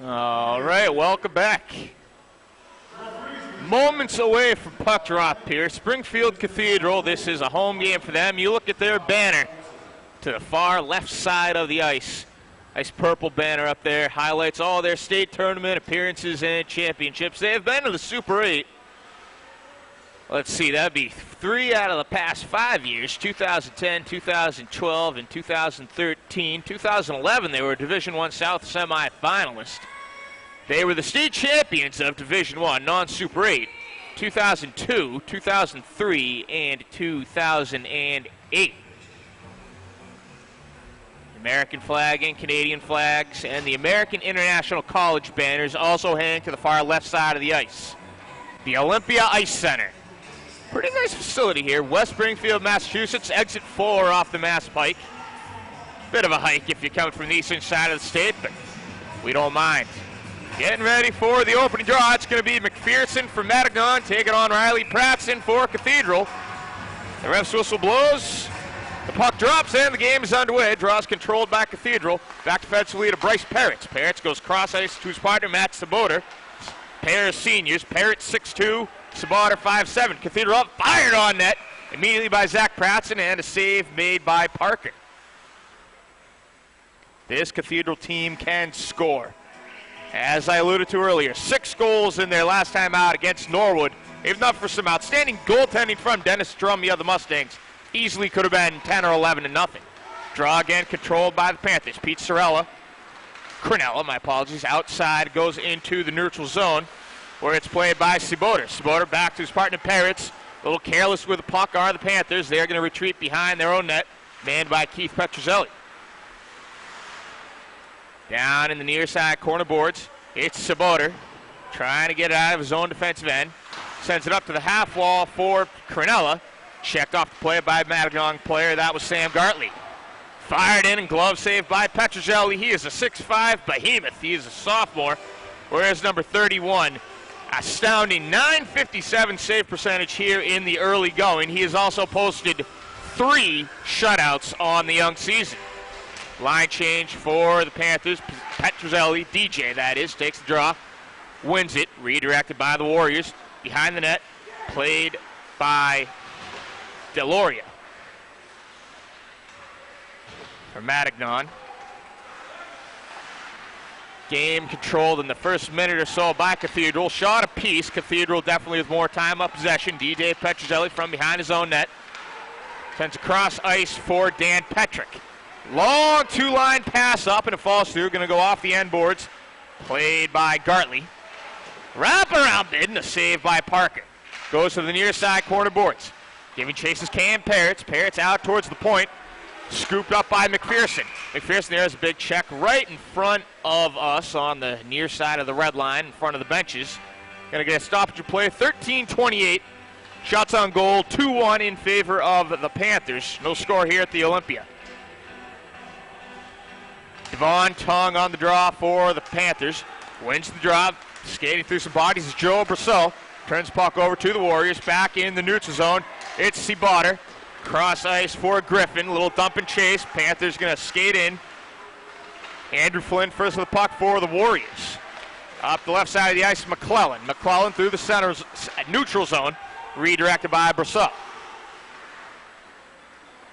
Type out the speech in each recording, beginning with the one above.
All right, welcome back. Moments away from puck drop here. Springfield Cathedral, this is a home game for them. You look at their banner to the far left side of the ice. Nice purple banner up there. Highlights all their state tournament appearances and championships. They have been to the Super 8. Let's see, that'd be 3 out of the past 5 years, 2010, 2012, and 2013. 2011, they were Division I South semifinalist. They were the state champions of Division I, non-Super 8, 2002, 2003, and 2008. American flag and Canadian flags, and the American International College banners also hang to the far left side of the ice. The Olympia Ice Center. Pretty nice facility here. West Springfield, Massachusetts, exit 4 off the Mass Pike. Bit of a hike if you're coming from the eastern side of the state, but we don't mind. Getting ready for the opening draw. It's going to be McPherson for Matignon taking on Riley Pratson for Cathedral. The ref's whistle blows. The puck drops and the game is underway. Draws controlled by Cathedral. Back defensively to Bryce Peretz. Peretz goes cross ice to his partner, Matt Saboter. Pair of seniors. Peretz 6'2", Saboter 5'7". Cathedral up, fired on net immediately by Zach Pratson, and a save made by Parker. This Cathedral team can score. As I alluded to earlier, 6 goals in their last time out against Norwood. If not for some outstanding goaltending from Dennis Drum of the Mustangs, easily could have been 10 or 11 to nothing. Draw again controlled by the Panthers. Pete Crinella, my apologies, outside, goes into the neutral zone where it's played by Saboter. Saboter back to his partner Peretz. A little careless with the puck are the Panthers. They're going to retreat behind their own net, manned by Keith Petrozelli. Down in the near side corner boards, it's Saboter trying to get it out of his own defensive end. Sends it up to the half wall for Crinella. Checked off the play by Matignon player. That was Sam Gartley. Fired in and glove saved by Petrozelli. He is a 6'5" behemoth. He is a sophomore. Whereas number 31, astounding 957 save percentage here in the early going. He has also posted 3 shutouts on the young season. Line change for the Panthers. Petrozelli, DJ that is, takes the draw, wins it, redirected by the Warriors. Behind the net, played by Deloria. For Matignon. Game controlled in the first minute or so by Cathedral. Shot apiece. Cathedral definitely with more time up possession. DJ Petrozelli from behind his own net. Sends across ice for Dan Petrick. Long 2-line pass up and it falls through. Going to go off the end boards. Played by Gartley. Wraparound bid and a save by Parker. Goes to the near side corner boards. Giving chases Cam Peretz. Peretz out towards the point. Scooped up by McPherson. McPherson there has a big check right in front of us on the near side of the red line in front of the benches. Going to get a stoppage of play. 13:28. Shots on goal. 2-1 in favor of the Panthers. No score here at the Olympia. Devon Tong on the draw for the Panthers. Wins the draw. Skating through some bodies is Joe Brissot. Turns puck over to the Warriors. Back in the neutral zone. It's Saboter. Cross ice for Griffin. Little dump and chase. Panthers going to skate in. Andrew Flynn first with the puck for the Warriors. Up the left side of the ice, McClellan. McClellan through the center neutral zone. Redirected by Brissot.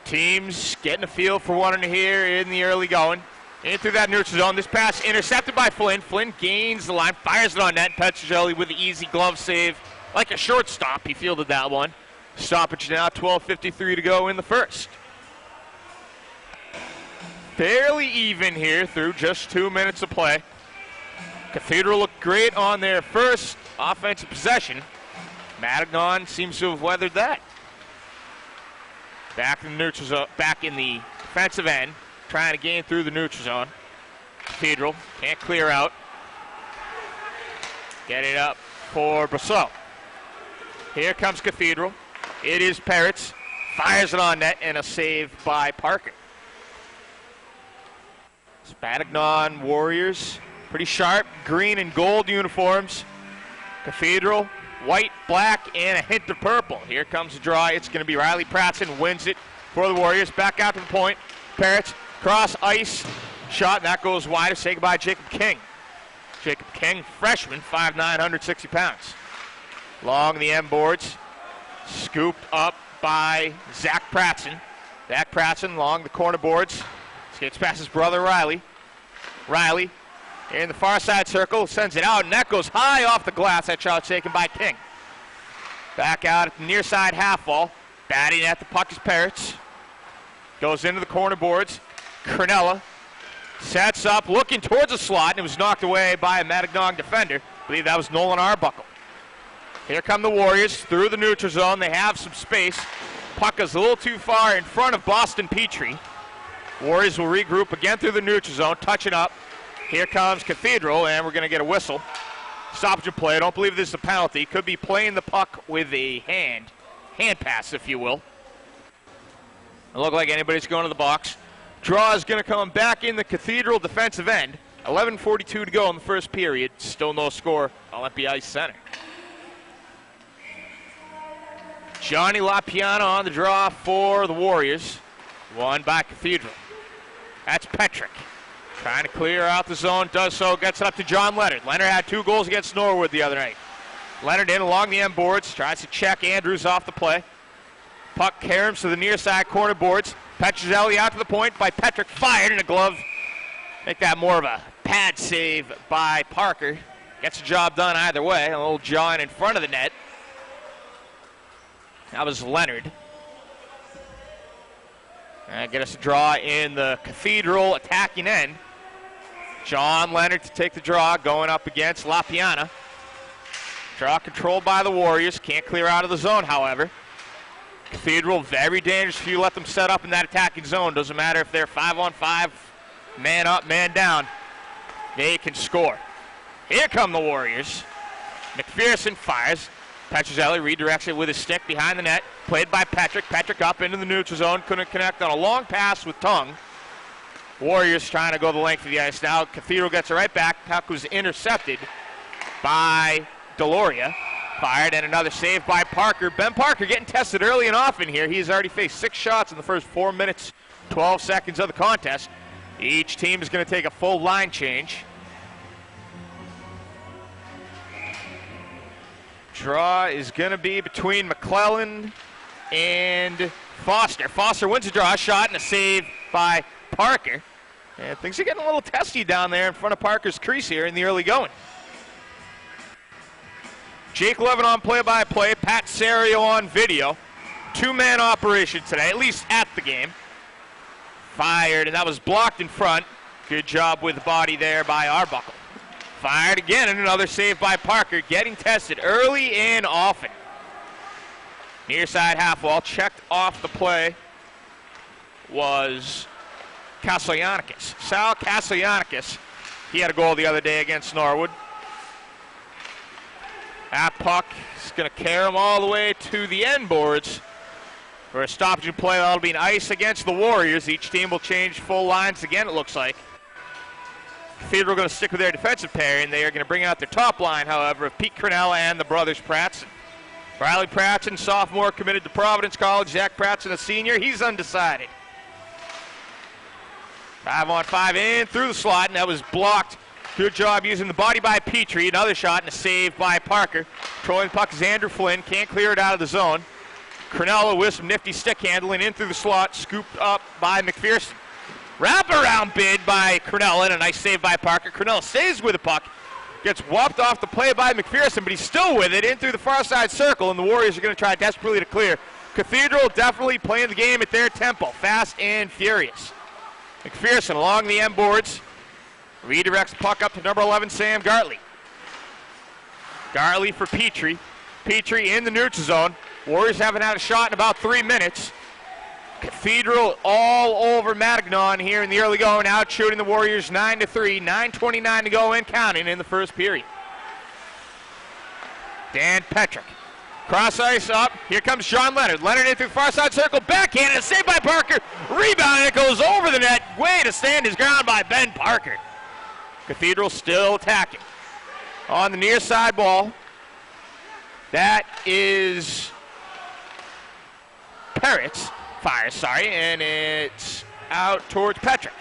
Teams getting a feel for one another here in the early going. In through that neutral zone. This pass intercepted by Flynn. Flynn gains the line, fires it on net. Petrozelli with the easy glove save. Like a shortstop, he fielded that one. Stoppage now, 12:53 to go in the first. Fairly even here through just 2 minutes of play. Cathedral looked great on their first offensive possession. Matignon seems to have weathered that. Back in the neutral zone, back in the defensive end, trying to gain through the neutral zone. Cathedral can't clear out. Get it up for Brissot. Here comes Cathedral. It is Peretz. Fires it on net and a save by Parker. Matignon Warriors, pretty sharp, green and gold uniforms. Cathedral, white, black, and a hint of purple. Here comes the draw. It's going to be Riley Pratson, wins it for the Warriors. Back out to the point. Peretz, cross ice, shot, and that goes wide to say goodbye to Jacob King. Jacob King, freshman, 5'9", 160 pounds. Along the end boards, scooped up by Zach Pratson. Zach Pratson along the corner boards. Skates past his brother Riley. Riley in the far side circle, sends it out, and that goes high off the glass. That shot taken by King. Back out at the near side half wall. Batting at the puck is Peretz. Goes into the corner boards. Cornella sets up, looking towards the slot, and it was knocked away by a Matignon defender. I believe that was Nolan Arbuckle. Here come the Warriors through the neutral zone. They have some space. Puck is a little too far in front of Boston Petrie. Warriors will regroup again through the neutral zone, touching up. Here comes Cathedral, and we're going to get a whistle. Stoppage of play. I don't believe this is a penalty. Could be playing the puck with a hand pass, if you will. Doesn't look like anybody's going to the box. Draw is going to come back in the Cathedral defensive end. 11:42 to go in the first period. Still no score. Olympia Ice Center. Johnny LaPiana on the draw for the Warriors. Won by Cathedral. That's Petrick. Trying to clear out the zone. Does so. Gets it up to John Leonard. Leonard had 2 goals against Norwood the other night. Leonard in along the end boards. Tries to check Andrews off the play. Puck caroms to the near side corner boards. Petrzelli out to the point by Petrick. Fired in a glove. Make that more of a pad save by Parker. Gets the job done either way. A little jawing in front of the net. That was Leonard. And get us a draw in the Cathedral attacking end. John Leonard to take the draw, going up against LaPiana. Draw controlled by the Warriors. Can't clear out of the zone, however. Cathedral, very dangerous if you let them set up in that attacking zone. Doesn't matter if they're 5-on-5, man up, man down. They can score. Here come the Warriors. McPherson fires. Petrzelli redirects it with his stick behind the net. Played by Petrick. Petrick up into the neutral zone. Couldn't connect on a long pass with Tongue. Warriors trying to go the length of the ice now. Cathedral gets it right back. Puck was intercepted by Deloria. Fired, and another save by Parker. Ben Parker getting tested early and often here. He's already faced 6 shots in the first 4 minutes, 12 seconds of the contest. Each team is going to take a full line change. Draw is going to be between McClellan and Foster. Foster wins the draw, shot, and a save by Parker. And things are getting a little testy down there in front of Parker's crease here in the early going. Jake Levin on play-by-play, Pat Serio on video. 2-man operation today, at least at the game. Fired, and that was blocked in front. Good job with the body there by Arbuckle. Fired again, and another save by Parker. Getting tested early and often. Near side half wall, checked off the play was Kaslyanakis. Sal Kaslyanakis. He had a goal the other day against Norwood. That puck is going to carry him all the way to the end boards for a stoppage and play. That'll be an ice against the Warriors. Each team will change full lines again, it looks like. Cathedral going to stick with their defensive pair, and they are going to bring out their top line, however, of Pete Cornell and the brothers Pratson. Riley Pratson, sophomore, committed to Providence College. Zach Pratson, a senior. He's undecided. 5-on-5 in through the slot, and that was blocked. Good job using the body by Petrie. Another shot and a save by Parker. Controlling the puck is Andrew Flynn. Can't clear it out of the zone. Cornella with some nifty stick handling in through the slot. Scooped up by McPherson. Wraparound bid by Cornella and a nice save by Parker. Cornella stays with the puck. Gets whopped off the play by McPherson, but he's still with it in through the far side circle, and the Warriors are going to try desperately to clear. Cathedral definitely playing the game at their tempo. Fast and furious. McPherson along the end boards. Redirects the puck up to number 11, Sam Gartley. Gartley for Petrie. Petrie in the neutral zone. Warriors haven't had a shot in about 3 minutes. Cathedral all over Matignon here in the early going, out shooting the Warriors 9-3. 9:29 to go and counting in the first period. Dan Petrick. Cross ice up. Here comes Sean Leonard. Leonard in through the far side circle. Backhand. A save by Parker. Rebound, and it goes over the net. Way to stand his ground by Ben Parker. Cathedral still attacking. On the near side ball. That is Peretz. Fires, and it's out towards Petrick.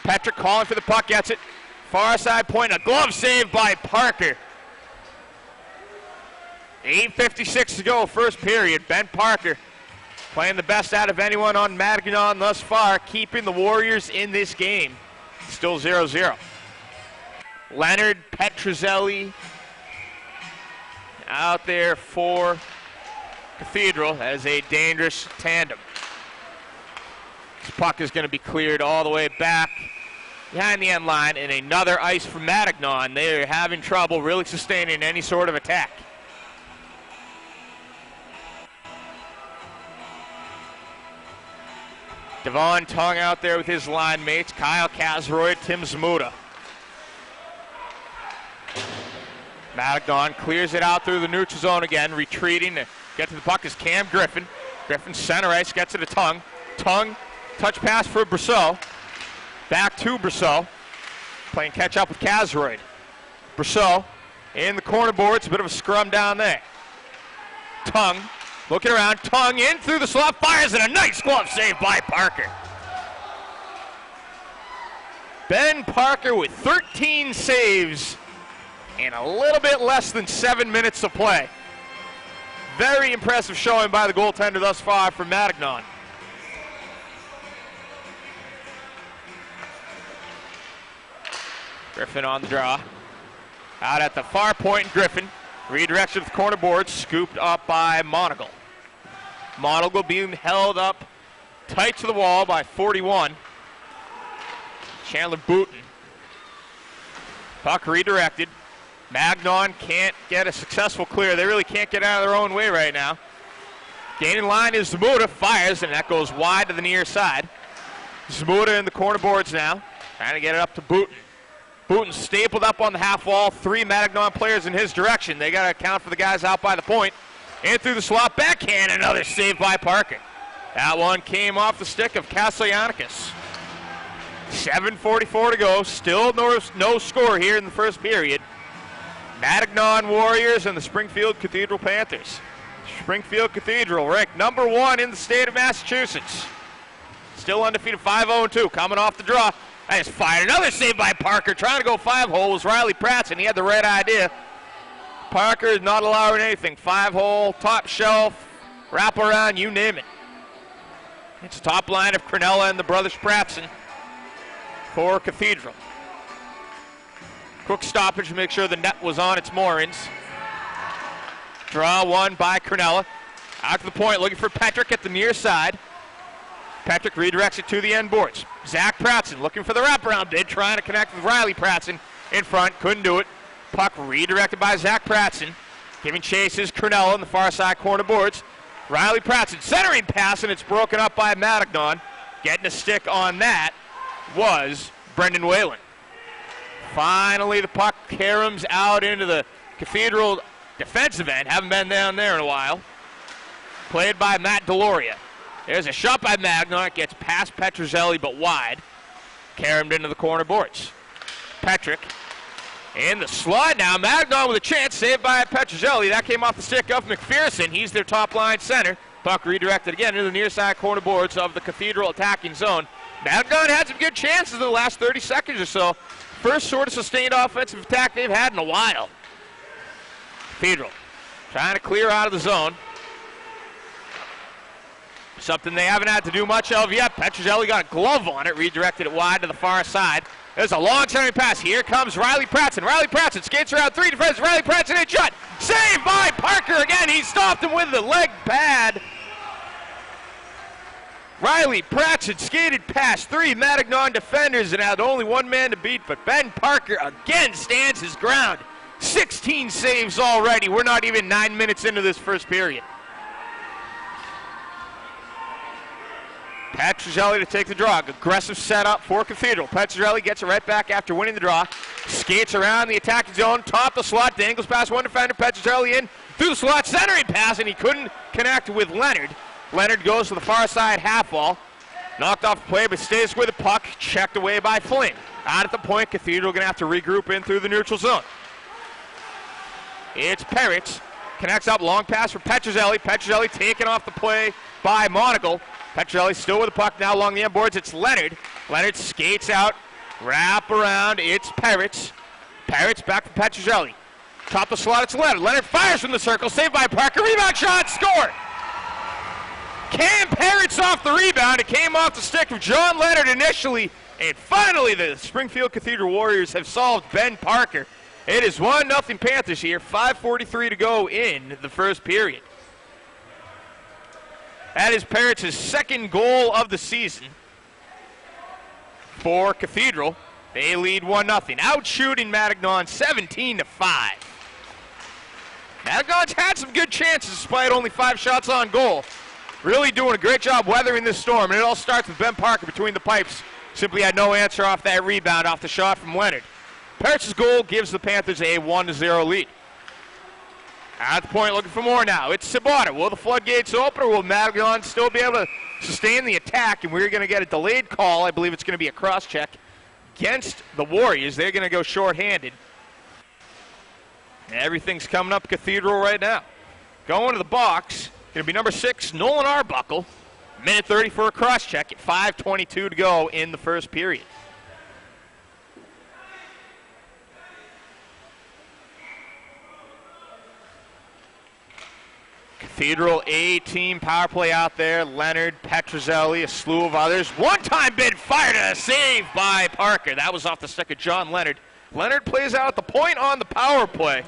Petrick calling for the puck, gets it. Far side point, a glove save by Parker. 8:56 to go, first period. Ben Parker playing the best out of anyone on Matignon thus far, keeping the Warriors in this game. Still 0-0. Leonard, Petrozelli out there for Cathedral. That is a dangerous tandem. This puck is going to be cleared all the way back behind the end line, and another ice from Matignon. They are having trouble really sustaining any sort of attack. Devon Tong out there with his line mates, Kyle Kazroyd, Tim Zmuda. Matignon clears it out through the neutral zone again, retreating to get to the puck is Cam Griffin. Griffin center ice, gets it to Tung. Tung, touch pass for Brousseau. Back to Brousseau, playing catch up with Kazroyd. Brousseau in the corner boards, a bit of a scrum down there. Tung looking around, Tung in through the slot, fires, and a nice glove save by Parker. Ben Parker with 13 saves in a little bit less than 7 minutes to play. Very impressive showing by the goaltender thus far for Matignon. Griffin on the draw. Out at the far point, Griffin. Redirection of the corner board, scooped up by Monagle. Monagle being held up tight to the wall by 41. Chandler Booten. Puck redirected. Matignon can't get a successful clear. They really can't get out of their own way right now. Gaining line is Zmuda, fires, and that goes wide to the near side. Zmuda in the corner boards now, trying to get it up to Booten. Booten stapled up on the half wall. 3 Matignon players in his direction. They got to account for the guys out by the point. In through the slot, backhand, another save by Parker. That one came off the stick of Kaslyanikis. 7:44 to go. Still no score here in the first period. Matignon Warriors and the Springfield Cathedral Panthers. Springfield Cathedral ranked number 1 in the state of Massachusetts. Still undefeated, 5-0-2, coming off the draw. I just fired another save by Parker, trying to go 5-hole was Riley Pratt, and he had the right idea. Parker is not allowing anything. 5-hole, top shelf, wrap around, you name it. It's a top line of Cronella and the brothers Pratson for Cathedral. Quick stoppage to make sure the net was on its moorings. Draw one by Cronella. Out to the point, looking for Petrick at the near side. Petrick redirects it to the end boards. Zach Pratson looking for the wraparound bid, trying to connect with Riley Pratson in front, couldn't do it. Puck redirected by Zach Pratson. Giving chase is Cronella in the far side corner boards. Riley Pratson centering pass, and it's broken up by Matignon. Getting a stick on that was Brendan Whalen. Finally, the puck caroms out into the Cathedral defensive end. Haven't been down there in a while. Played by Matt Deloria. There's a shot by Matignon. It gets past Petrozelli, but wide. Caromed into the corner boards. Petrick in the slot now. Matignon with a chance, saved by Petrozelli. That came off the stick of McPherson. He's their top line center. Puck redirected again into the near side corner boards of the Cathedral attacking zone. Matignon had some good chances in the last 30 seconds or so. First sort of sustained offensive attack they've had in a while. Cathedral trying to clear out of the zone. Something they haven't had to do much of yet. Petrozelli got a glove on it, redirected it wide to the far side. There's a long centering pass. Here comes Riley Pratson. Riley Pratson skates around 3 defenders. Riley Pratson in shot. Saved by Parker again. He stopped him with the leg pad. Riley Pratson skated past 3 Matignon defenders and had only 1 man to beat, but Ben Parker again stands his ground. 16 saves already. We're not even 9 minutes into this first period. Petrozelli to take the draw. Aggressive setup for Cathedral. Petrozelli gets it right back after winning the draw. Skates around the attacking zone, top the slot, dangles past 1 defender. Petrozelli in through the slot, centering pass, and he couldn't connect with Leonard. Leonard goes to the far side half wall. Knocked off the play, but stays with the puck. Checked away by Flynn. Out at the point, Cathedral going to have to regroup in through the neutral zone. It's Peretz. Connects up, long pass for Petrozelli. Petrozelli taken off the play by Monagle. Petrozelli still with the puck now along the end boards. It's Leonard. Leonard skates out Wrap around, it's Peretz. Peretz back for Petrozelli. Top the slot, it's Leonard. Leonard fires from the circle, saved by Parker. Rebound shot, score! Cam Peretz off the rebound. It came off the stick of John Leonard initially. And finally, the Springfield Cathedral Warriors have solved Ben Parker. It is 1-0 Panthers here. 5:43 to go in the first period. That is Peretz's second goal of the season for Cathedral. They lead 1-0. Out shooting Matignon 17-5. Matignon's had some good chances despite only 5 shots on goal. Really doing a great job weathering this storm, and it all starts with Ben Parker between the pipes. Simply had no answer off that rebound off the shot from Leonard. Peretz's goal gives the Panthers a 1-0 lead. At the point, looking for more now. It's Sabata. Will the floodgates open, or will Matignon still be able to sustain the attack? And we're going to get a delayed call. I believe it's going to be a cross-check against the Warriors. They're going to go shorthanded. And everything's coming up Cathedral right now. Going to the box, going to be number 6, Nolan Arbuckle. Minute 30 for a cross-check at 5:22 to go in the first period. Cathedral A-team power play out there. Leonard, Petrozelli, a slew of others. One-time bid fired and a save by Parker. That was off the stick of John Leonard. Leonard plays out at the point on the power play.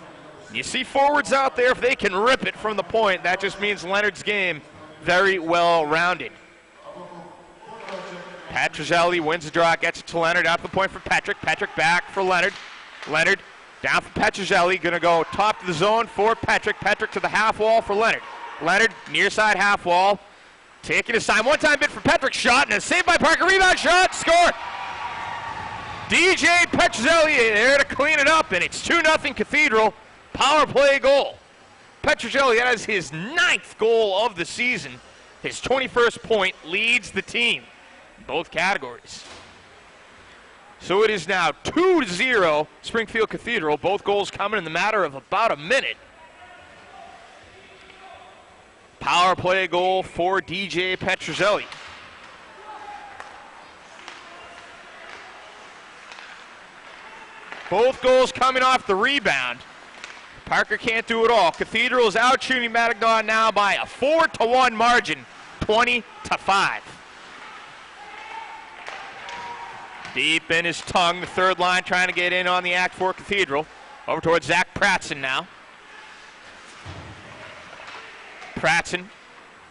You see forwards out there, if they can rip it from the point, that just means Leonard's game very well rounded. Petrozelli wins the draw, gets it to Leonard, out the point for Patrick. Patrick back for Leonard. Leonard down for Petrozelli, going to go top of the zone for Patrick. Patrick to the half wall for Leonard. Leonard, near side half wall, taking his time. One-time bid for Patrick, shot, and a save by Parker. Rebound shot, score! DJ Petrozelli there to clean it up, and it's 2-0 Cathedral. Power play goal. Petrozelli has his 9th goal of the season. His 21st point, leads the team in both categories. So it is now 2-0 Springfield Cathedral. Both goals coming in the matter of about a minute. Power play goal for DJ Petrozelli. Both goals coming off the rebound. Parker can't do it all. Cathedral is out shooting Matignon now by a 4-1 margin, 20-5. Deep in his tongue, the third line trying to get in on the act for Cathedral. Over towards Zach Pratson now. Pratson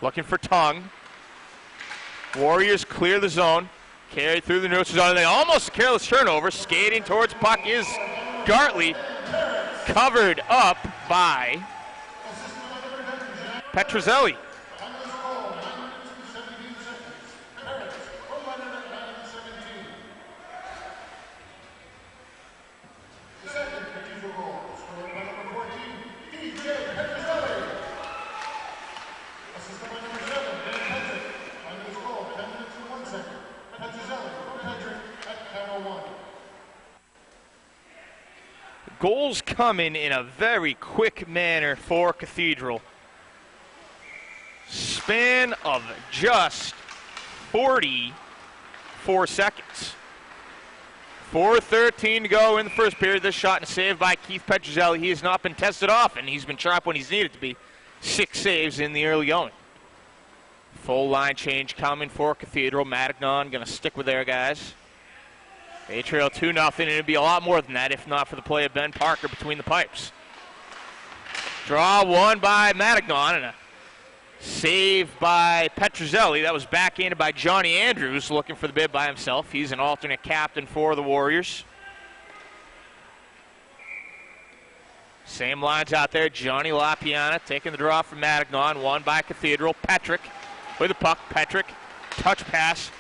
looking for tongue. Warriors clear the zone. Carried through the neutral zone. They almost a careless turnover. Skating towards puck is Gartley. Covered up by Petrozelli. Goals coming in a very quick manner for Cathedral. Span of just 44 seconds. 4:13 to go in the first period. This shot and save by Keith Petrozelli. He has not been tested often. He's been sharp when he's needed to be. 6 saves in the early going. Full line change coming for Cathedral. Matignon going to stick with their guys. They trail 2-0, and it'd be a lot more than that if not for the play of Ben Parker between the pipes. Draw one by Matignon, and a save by Petrozelli. That was backhanded by Johnny Andrews, looking for the bid by himself. He's an alternate captain for the Warriors. Same lines out there. Johnny LaPiana taking the draw from Matignon. Won by Cathedral. Patrick with the puck. Patrick, touch pass,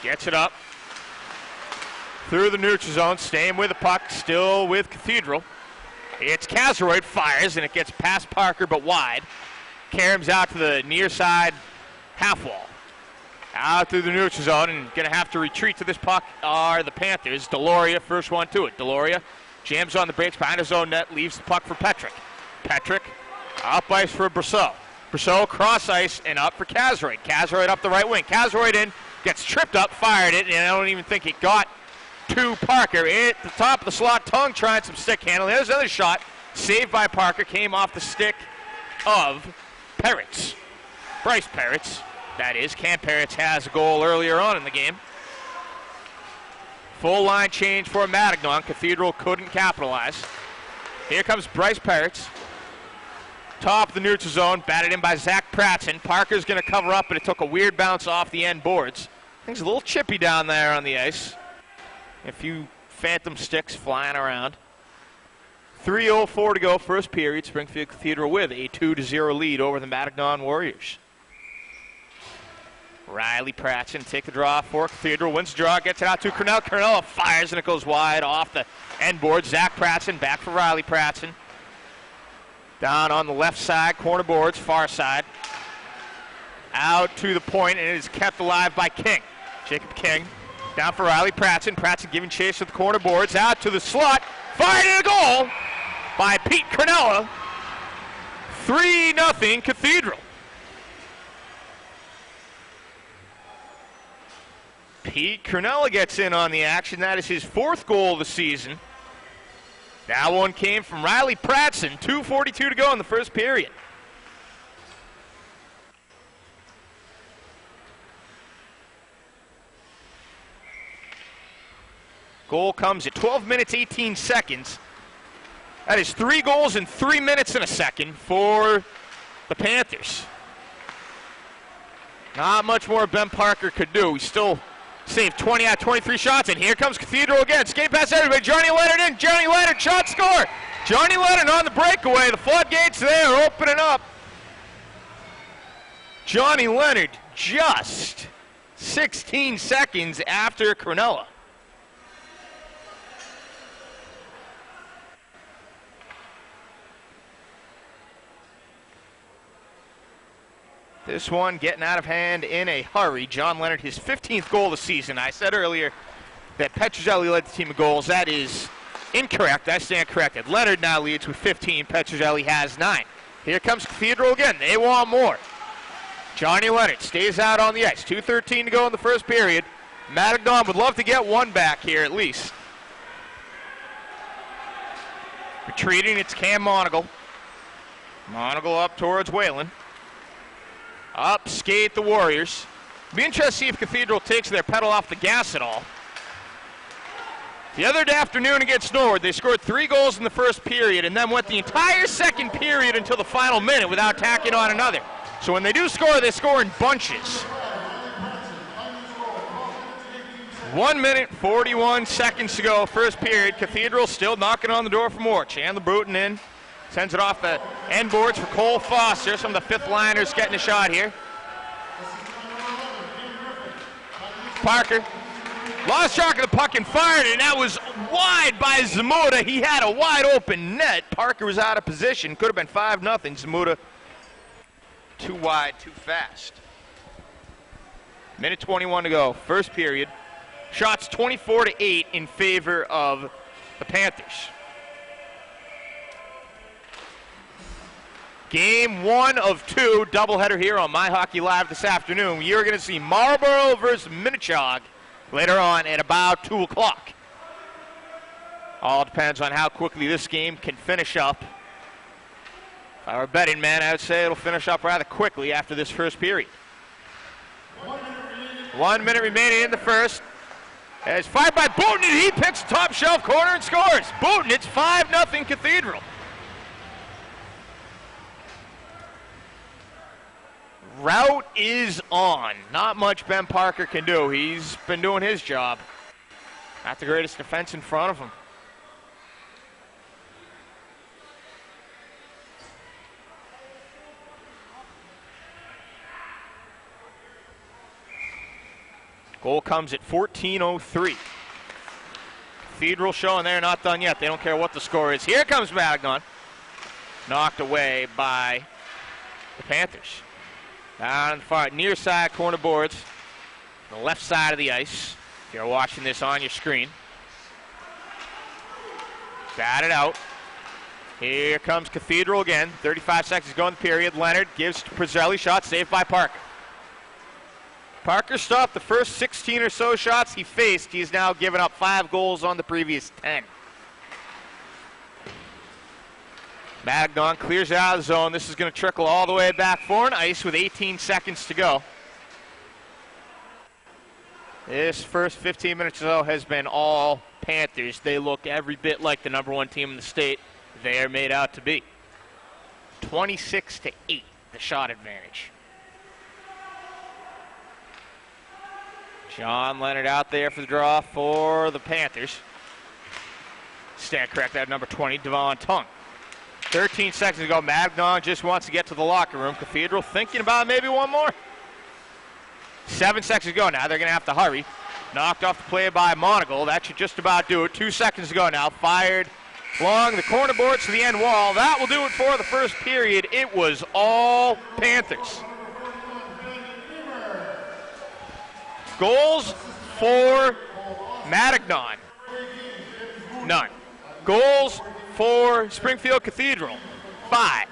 gets it up. Through the neutral zone, staying with the puck, still with Cathedral. It's Kazeroid, fires, and it gets past Parker, but wide. Karam's out to the near side half wall. Out through the neutral zone, and going to have to retreat to this puck are the Panthers. Deloria, first one to it. Deloria jams on the brakes behind his own net, leaves the puck for Petrick. Petrick, up ice for Brousseau. Brousseau cross ice and up for Kazeroid. Kazeroid up the right wing. Kazeroid in, gets tripped up, fired it, and I don't even think it got to Parker at the top of the slot. Tongue trying some stick handling. There's another shot. Saved by Parker. Came off the stick of Peretz. Bryce Peretz, that is. Cam Peretz has a goal earlier on in the game. Full line change for Matignon. Cathedral couldn't capitalize. Here comes Bryce Peretz. Top of the neutral zone. Batted in by Zach Pratson. Parker's going to cover up, but it took a weird bounce off the end boards. Things a little chippy down there on the ice. A few phantom sticks flying around. 3:04 to go, first period. Springfield Cathedral with a 2-0 lead over the Matignon Warriors. Riley Pratson take the draw for Cathedral. Wins the draw, gets it out to Cornell. Cornell fires and it goes wide off the end board. Zach Pratson back for Riley Pratson. Down on the left side, corner boards, far side. Out to the point, and it is kept alive by King. Jacob King down for Riley Pratson. Pratson giving chase to the corner boards. Out to the slot. Fired in a goal by Pete Cornella. 3-0 Cathedral. Pete Cornella gets in on the action. That is his 4th goal of the season. That one came from Riley Pratson. 2:42 to go in the first period. Goal comes at 12 minutes, 18 seconds. That is 3 goals in 3 minutes and a second for the Panthers. Not much more Ben Parker could do. He still saved 20 out of 23 shots, and here comes Cathedral again. Skate past everybody. Johnny Leonard in. Johnny Leonard, shot score. Johnny Leonard on the breakaway. The floodgates there opening up. Johnny Leonard just 16 seconds after Cornella. This one getting out of hand in a hurry. John Leonard, his 15th goal of the season. I said earlier that Petrozelli led the team of goals. That is incorrect. I stand corrected. Leonard now leads with 15. Petrozelli has 9. Here comes Cathedral again. They want more. Johnny Leonard stays out on the ice. 2:13 to go in the first period. Matignon would love to get one back here at least. Retreating, it's Cam Monagle. Monagle up towards Whalen. Up skate the Warriors. Be interested to see if Cathedral takes their pedal off the gas at all. The other afternoon against Norwood, they scored 3 goals in the first period and then went the entire second period until the final minute without tacking on another. So when they do score, they score in bunches. 1 minute, 41 seconds to go, first period. Cathedral still knocking on the door for more. Chandler Bruton in. Sends it off the end boards for Cole Foster. Some of the 5th liners getting a shot here. Parker lost track of the puck and fired it, and that was wide by Zamuda. He had a wide open net. Parker was out of position. Could have been 5-0. Zamuda too wide, too fast. Minute 21 to go. First period. Shots 24-8 in favor of the Panthers. Game 1 of 2, doubleheader here on MyHockeyLive this afternoon. You're going to see Marlborough versus Minichog later on at about 2 o'clock. All depends on how quickly this game can finish up. If I were a betting man, I would say it'll finish up rather quickly after this first period. 1 minute remaining in the first. It's fired by Booten, and he picks the top shelf corner and scores. Booten, it's 5-0 Cathedral. Route is on. Not much Ben Parker can do. He's been doing his job. Not the greatest defense in front of him. Goal comes at 14:03. Cathedral showing they're not done yet. They don't care what the score is. Here comes Matignon. Knocked away by the Panthers. Down on the far near side corner boards, the left side of the ice. If you're watching this on your screen. Batted out. Here comes Cathedral again. 35 seconds to go in the period. Leonard gives to Prezzelli. Shot saved by Parker. Parker stopped the first 16 or so shots he faced. He's now given up 5 goals on the previous 10. Matignon clears it out of the zone. This is going to trickle all the way back for an ice with 18 seconds to go. This first 15 minutes or so has been all Panthers. They look every bit like the #1 team in the state they are made out to be. 26-8, the shot advantage. John Leonard out there for the draw for the Panthers. Stand correct at number 20, Devon Tung. 13 seconds to go. Matignon just wants to get to the locker room. Cathedral thinking about maybe one more. 7 seconds to go now. They're going to have to hurry. Knocked off the play by Monagle. That should just about do it. 2 seconds to go now. Fired along the corner boards to the end wall. That will do it for the first period. It was all Panthers. Goals for Matignon. None. Goals for Springfield Cathedral. 5.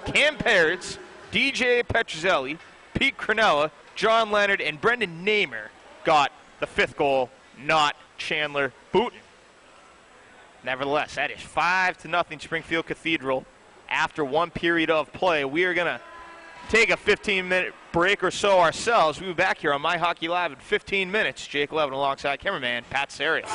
Cam Peretz, DJ Petrozelli, Pete Cronella, John Leonard, and Brendan Namer got the 5th goal, not Chandler Booten. Nevertheless, that is 5-0 Springfield Cathedral after 1 period of play. We are going to take a 15-minute break or so ourselves. We'll be back here on My Hockey Live in 15 minutes. Jake Levin alongside cameraman Pat Saria.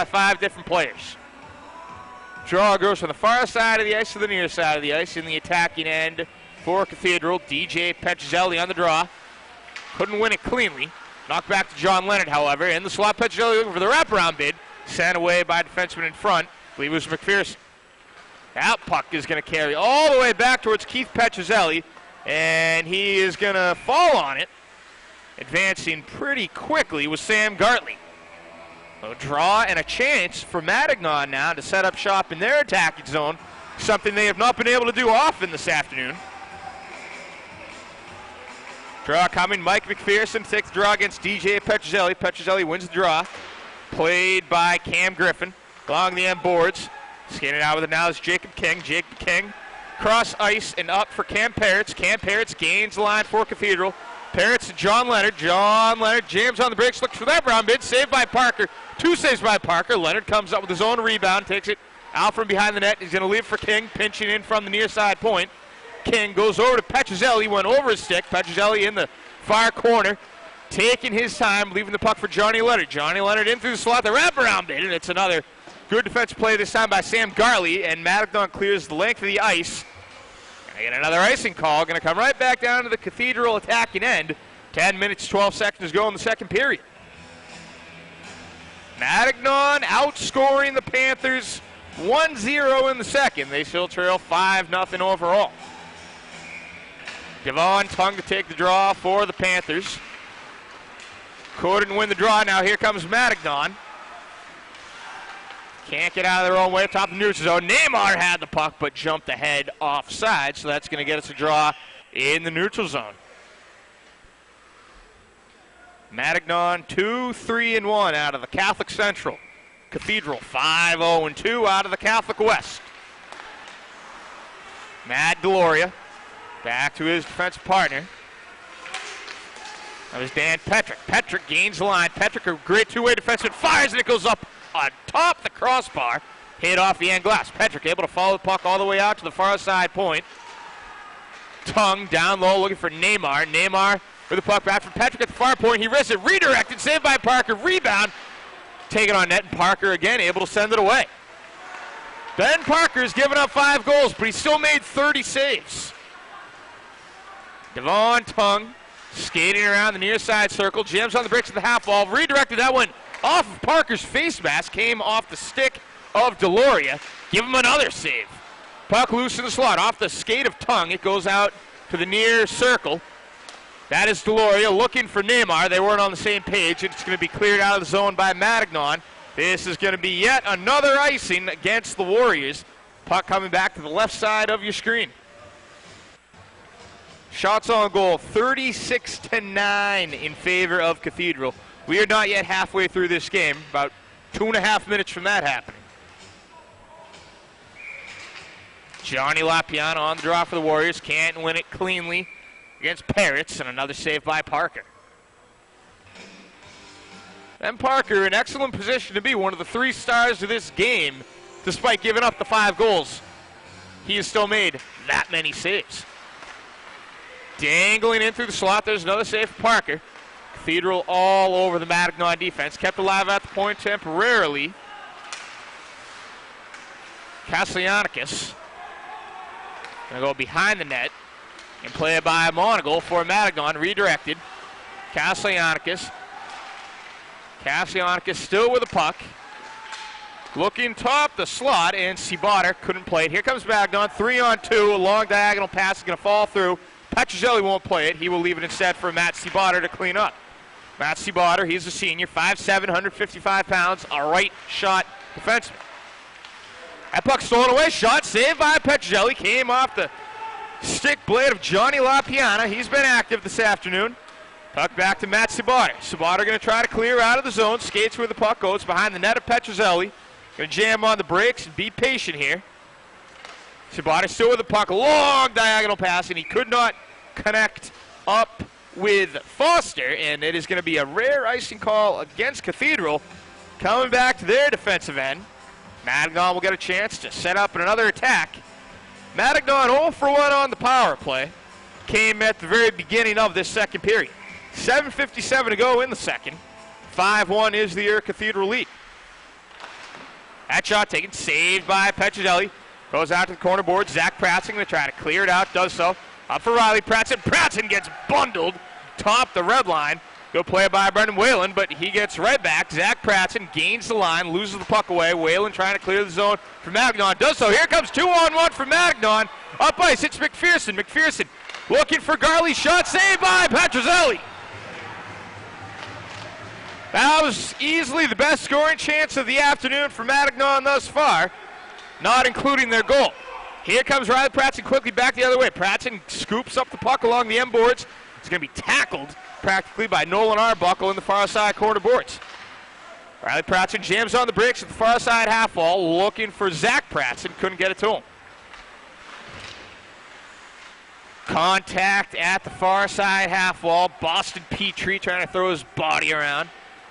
by 5 different players. Draw goes from the far side of the ice to the near side of the ice in the attacking end for Cathedral. DJ Petrozelli on the draw. Couldn't win it cleanly. Knocked back to John Leonard, however. In the slot, Petrozelli looking for the wraparound bid. Sent away by defenseman in front. I believe it was McPherson. That puck is going to carry all the way back towards Keith Petrozelli, and he is going to fall on it. Advancing pretty quickly was Sam Gartley. A draw and a chance for Matignon now to set up shop in their attacking zone, something they have not been able to do often this afternoon. Draw coming, Mike McPherson takes the draw against DJ Petrozelli. Petrozelli wins the draw. Played by Cam Griffin along the end boards. Skating out with it now is Jacob King. Jacob King cross ice and up for Cam Peretz. Cam Peretz gains the line for Cathedral. Peretz to John Leonard. John Leonard jams on the brakes, looks for that round bid. Saved by Parker. 2 saves by Parker. Leonard comes up with his own rebound, takes it out from behind the net. He's going to leave for King, pinching in from the near side point. King goes over to Petrozelli, went over his stick. Petrozelli in the far corner, taking his time, leaving the puck for Johnny Leonard. Johnny Leonard in through the slot, the wraparound bid, and it's another good defensive play this time by Sam Gartley, and Matignon clears the length of the ice. Gonna get another icing call, gonna come right back down to the Cathedral attacking end. 10 minutes, 12 seconds to go in the second period. Matignon outscoring the Panthers 1-0 in the second. They still trail 5-0 overall. Devon Tung to take the draw for the Panthers. Couldn't win the draw. Now here comes Matignon. Can't get out of their own way. Top of the neutral zone. Neymar had the puck but jumped ahead offside, so that's going to get us a draw in the neutral zone. Matignon 2-3-1 out of the Catholic Central. Cathedral 5-0-2 out of the Catholic West. Matt Deloria back to his defensive partner. That was Dan Petrick. Petrick gains the line. Petrick, a great two-way defenseman, fires and it goes up on top the crossbar. Hit off the end glass. Petrick able to follow the puck all the way out to the far side point. Tung down low looking for Neymar. Neymar with the puck back from Petrick at the far point. He risks it. Redirected. Saved by Parker. Rebound. Taken on net, and Parker again able to send it away. Ben Parker's given up 5 goals, but he still made 30 saves. Devon Tung skating around the near side circle, jams on the brakes of the half wall, redirected. That one off of Parker's face mask, came off the stick of Deloria. Give him another save. Puck loose in the slot, off the skate of Tung. It goes out to the near circle. That is Deloria looking for Neymar. They weren't on the same page. It's going to be cleared out of the zone by Matignon. This is going to be yet another icing against the Warriors. Puck coming back to the left side of your screen. Shots on goal, 36-9 in favor of Cathedral. We are not yet halfway through this game, about 2.5 minutes from that happening. Johnny Lapiana on the draw for the Warriors. Can't win it cleanly against Peretz, and another save by Parker. And Parker in excellent position to be one of the 3 stars of this game, despite giving up the 5 goals. He has still made that many saves. Dangling in through the slot, there's another save for Parker. Cathedral all over the Matignon defense, kept alive at the point temporarily. Kaslyanikis gonna go behind the net and play it by Monagle for Matignon, redirected. Kaslyanikis still with the puck. Looking top the slot, and Cibotter couldn't play it. Here comes Matignon, 3-on-2, a long diagonal pass is gonna fall through. Petrozelli won't play it. He will leave it instead for Matt Cibotter to clean up. Matt Cibotter, he's a senior, 5'7", 155 pounds, a right shot defenseman. That puck stolen away, shot saved by Petrozelli, came off the stick blade of Johnny Lapiana. He's been active this afternoon. Puck back to Matt Cibotter. Cibotter going to try to clear out of the zone, skates where the puck goes, behind the net of Petrozelli. Going to jam on the brakes and be patient here. Cibotter still with the puck, long diagonal pass, and he could not connect up with Foster, and it is going to be a rare icing call against Cathedral. Coming back to their defensive end. Matignon will get a chance to set up another attack. Matignon 0 for 1 on the power play. Came at the very beginning of this second period. 7:57 to go in the second. 5-1 is the Cathedral lead. That shot taken, saved by Petrozelli. Goes out to the corner board. Zach Pratzen going to try to clear it out, does so. Up for Riley Pratzen. Pratzen gets bundled, top the red line. Good play by Brendan Whalen, but he gets right back. Zach Pratzen gains the line, loses the puck away. Whalen trying to clear the zone for Matignon. Does so. Here comes 2-on-1 for Matignon. Up ice, it's McPherson. McPherson looking for Garley's shot. Saved by Petrozelli. That was easily the best scoring chance of the afternoon for Matignon thus far, not including their goal. Here comes Riley Pratzen quickly back the other way. Pratzen scoops up the puck along the end boards. It's going to be tackled practically by Nolan Arbuckle in the far side corner boards. Riley Pratzen jams on the brakes at the far side half wall, looking for Zach Pratzen. Couldn't get it to him. Contact at the far side half wall. Boston Petrie trying to throw his body around.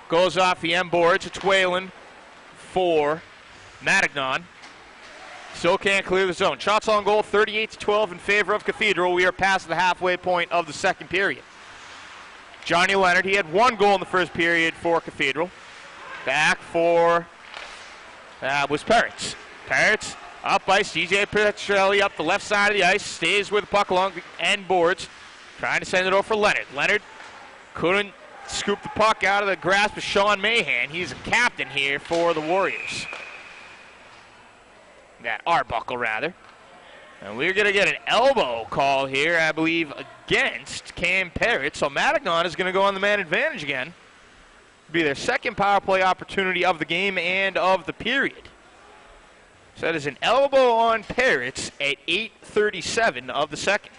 Goes off the end boards. It's Whalen for Matignon. Still can't clear the zone. Shots on goal, 38-12 in favor of Cathedral. We are past the halfway point of the second period. Johnny Leonard, he had one goal in the first period for Cathedral. Back for, was Peretz. Peretz up ice, DJ Petrelli up the left side of the ice, stays with the puck along the end boards, trying to send it over for Leonard. Leonard couldn't scoop the puck out of the grasp of Sean Mahan. He's a captain here for the Warriors. That Arbuckle, rather. And we're going to get an elbow call here, I believe, against Cam Peretz. So Matignon is going to go on the man advantage again. It'll be their second power play opportunity of the game and of the period. So that is an elbow on Peretz at 8:37 of the second.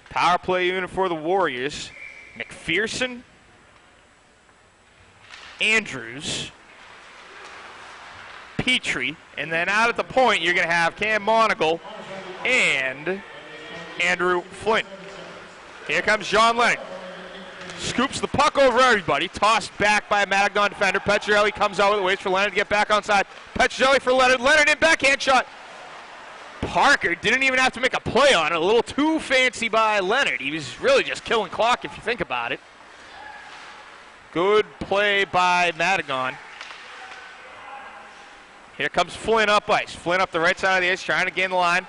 Power play unit for the Warriors. McPherson, Andrews, Petrie, and then out at the point you're going to have Cam Monagle and Andrew Flint. Here comes John Leonard. Scoops the puck over everybody, tossed back by a Matignon defender. Petrozelli comes out with it, waits for Leonard to get back on side. Petrozelli for Leonard. Leonard in backhand shot. Parker didn't even have to make a play on it. A little too fancy by Leonard. He was really just killing clock if you think about it. Good play by Matignon. Here comes Flynn up ice. Flynn up the right side of the ice, trying to gain the line.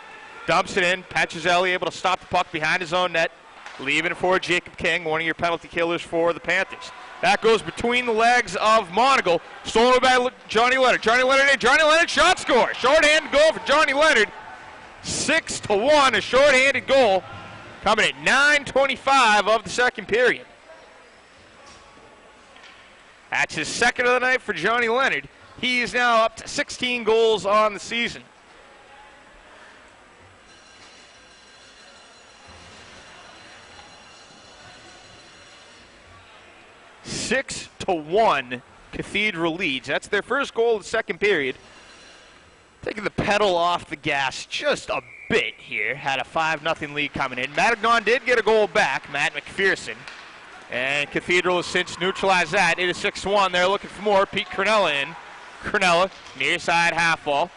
Dumps it in. Petrozelli able to stop the puck behind his own net. Leaving it for Jacob King, one of your penalty killers for the Panthers. That goes between the legs of Monagle. Stolen by Johnny Leonard. Johnny Leonard in. Johnny Leonard shot score. Shorthanded goal for Johnny Leonard. 6-1, a shorthanded goal. Coming at 9:25 of the second period. That's his second of the night for Johnny Leonard. He is now up to 16 goals on the season. Six to 1, Cathedral leads. That's their first goal of the second period. Taking the pedal off the gas just a bit here. Had a 5-0 lead coming in. Matignon did get a goal back, Matt McPherson. And Cathedral has since neutralized that. It is 6-1. They're looking for more. Pete Cornella in. Cornella, near side half wall.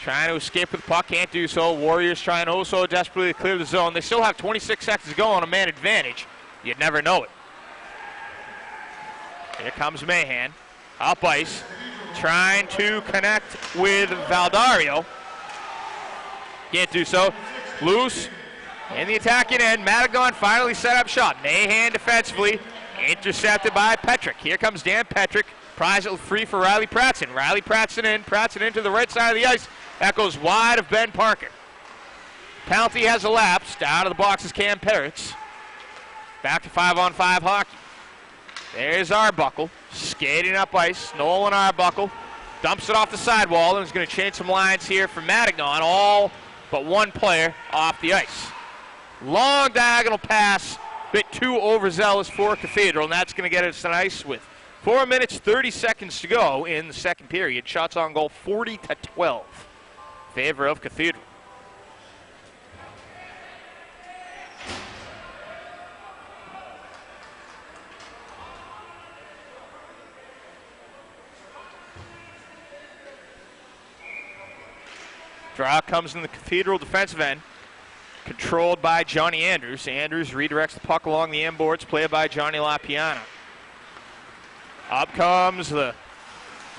Trying to escape with the puck. Can't do so. Warriors trying oh so desperately to clear the zone. They still have 26 seconds to go on a man advantage. You'd never know it. Here comes Mahan. Up ice. Trying to connect with Valdario. Can't do so. Loose. In the attacking end. Matignon finally set up shot. Mahan defensively. Intercepted by Petrick. Here comes Dan Petrick. Prize it free for Riley Pratzen. Riley Pratzen in. Pratzen into the right side of the ice. That goes wide of Ben Parker. Penalty has elapsed. Out of the box is Cam Peretz. Back to 5-on-5 hockey. There's Arbuckle. Skating up ice. Nolan Arbuckle. Dumps it off the sidewall and is going to change some lines here for Matignon. All but one player off the ice. Long diagonal pass. Bit too overzealous for Cathedral, and that's going to get us an ice with 4 minutes, 30 seconds to go in the second period. Shots on goal 40-12. Favor of Cathedral. Draw comes in the Cathedral defensive end. Controlled by Johnny Andrews. Andrews redirects the puck along the end boards, played by Johnny LaPiana. Up comes the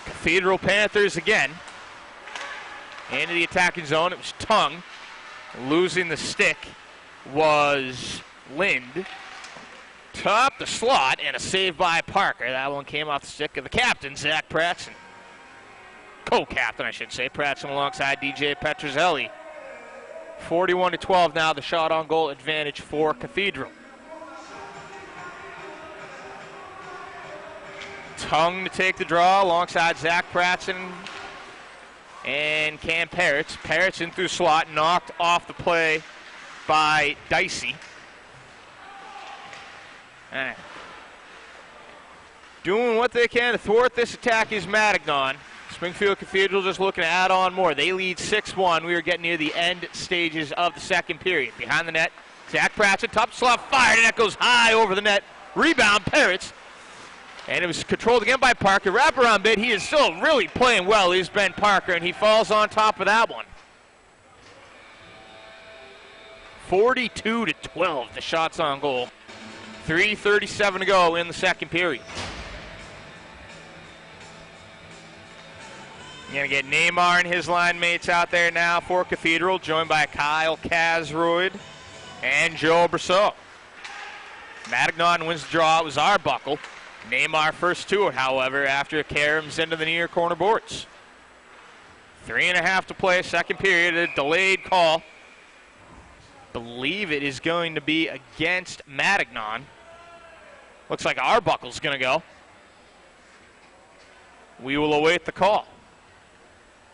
Cathedral Panthers again. Into the attacking zone. It was Tongue. Losing the stick was Lind. Top the slot, and a save by Parker. That one came off the stick of the captain, Zach Pratson. Co-captain, I should say. Pratson alongside DJ Petrozelli. 41-12 now, the shot on goal advantage for Cathedral. Tongue to take the draw alongside Zach Pratson and Cam Parrots. Parrots in through slot, knocked off the play by Dicey. Doing what they can to thwart this attack is Matignon. Springfield Cathedral just looking to add on more. They lead 6-1. We are getting near the end stages of the second period. Behind the net, Zach Pratson, top slot, fired, and that goes high over the net. Rebound, Parrots. And it was controlled again by Parker. Wraparound bid. He is still really playing well. He's Ben Parker, and he falls on top of that one. 42-12, the shots on goal. 3:37 to go in the second period. You're going to get Neymar and his line mates out there now for Cathedral, joined by Kyle Kazroyd and Joe Brosseau. Matignon wins the draw. It was Arbuckle. Neymar first to it, however, after Karam's into the near corner boards. 3.5 to play, second period, a delayed call. Believe it is going to be against Matignon. Looks like Arbuckle's going to go. We will await the call.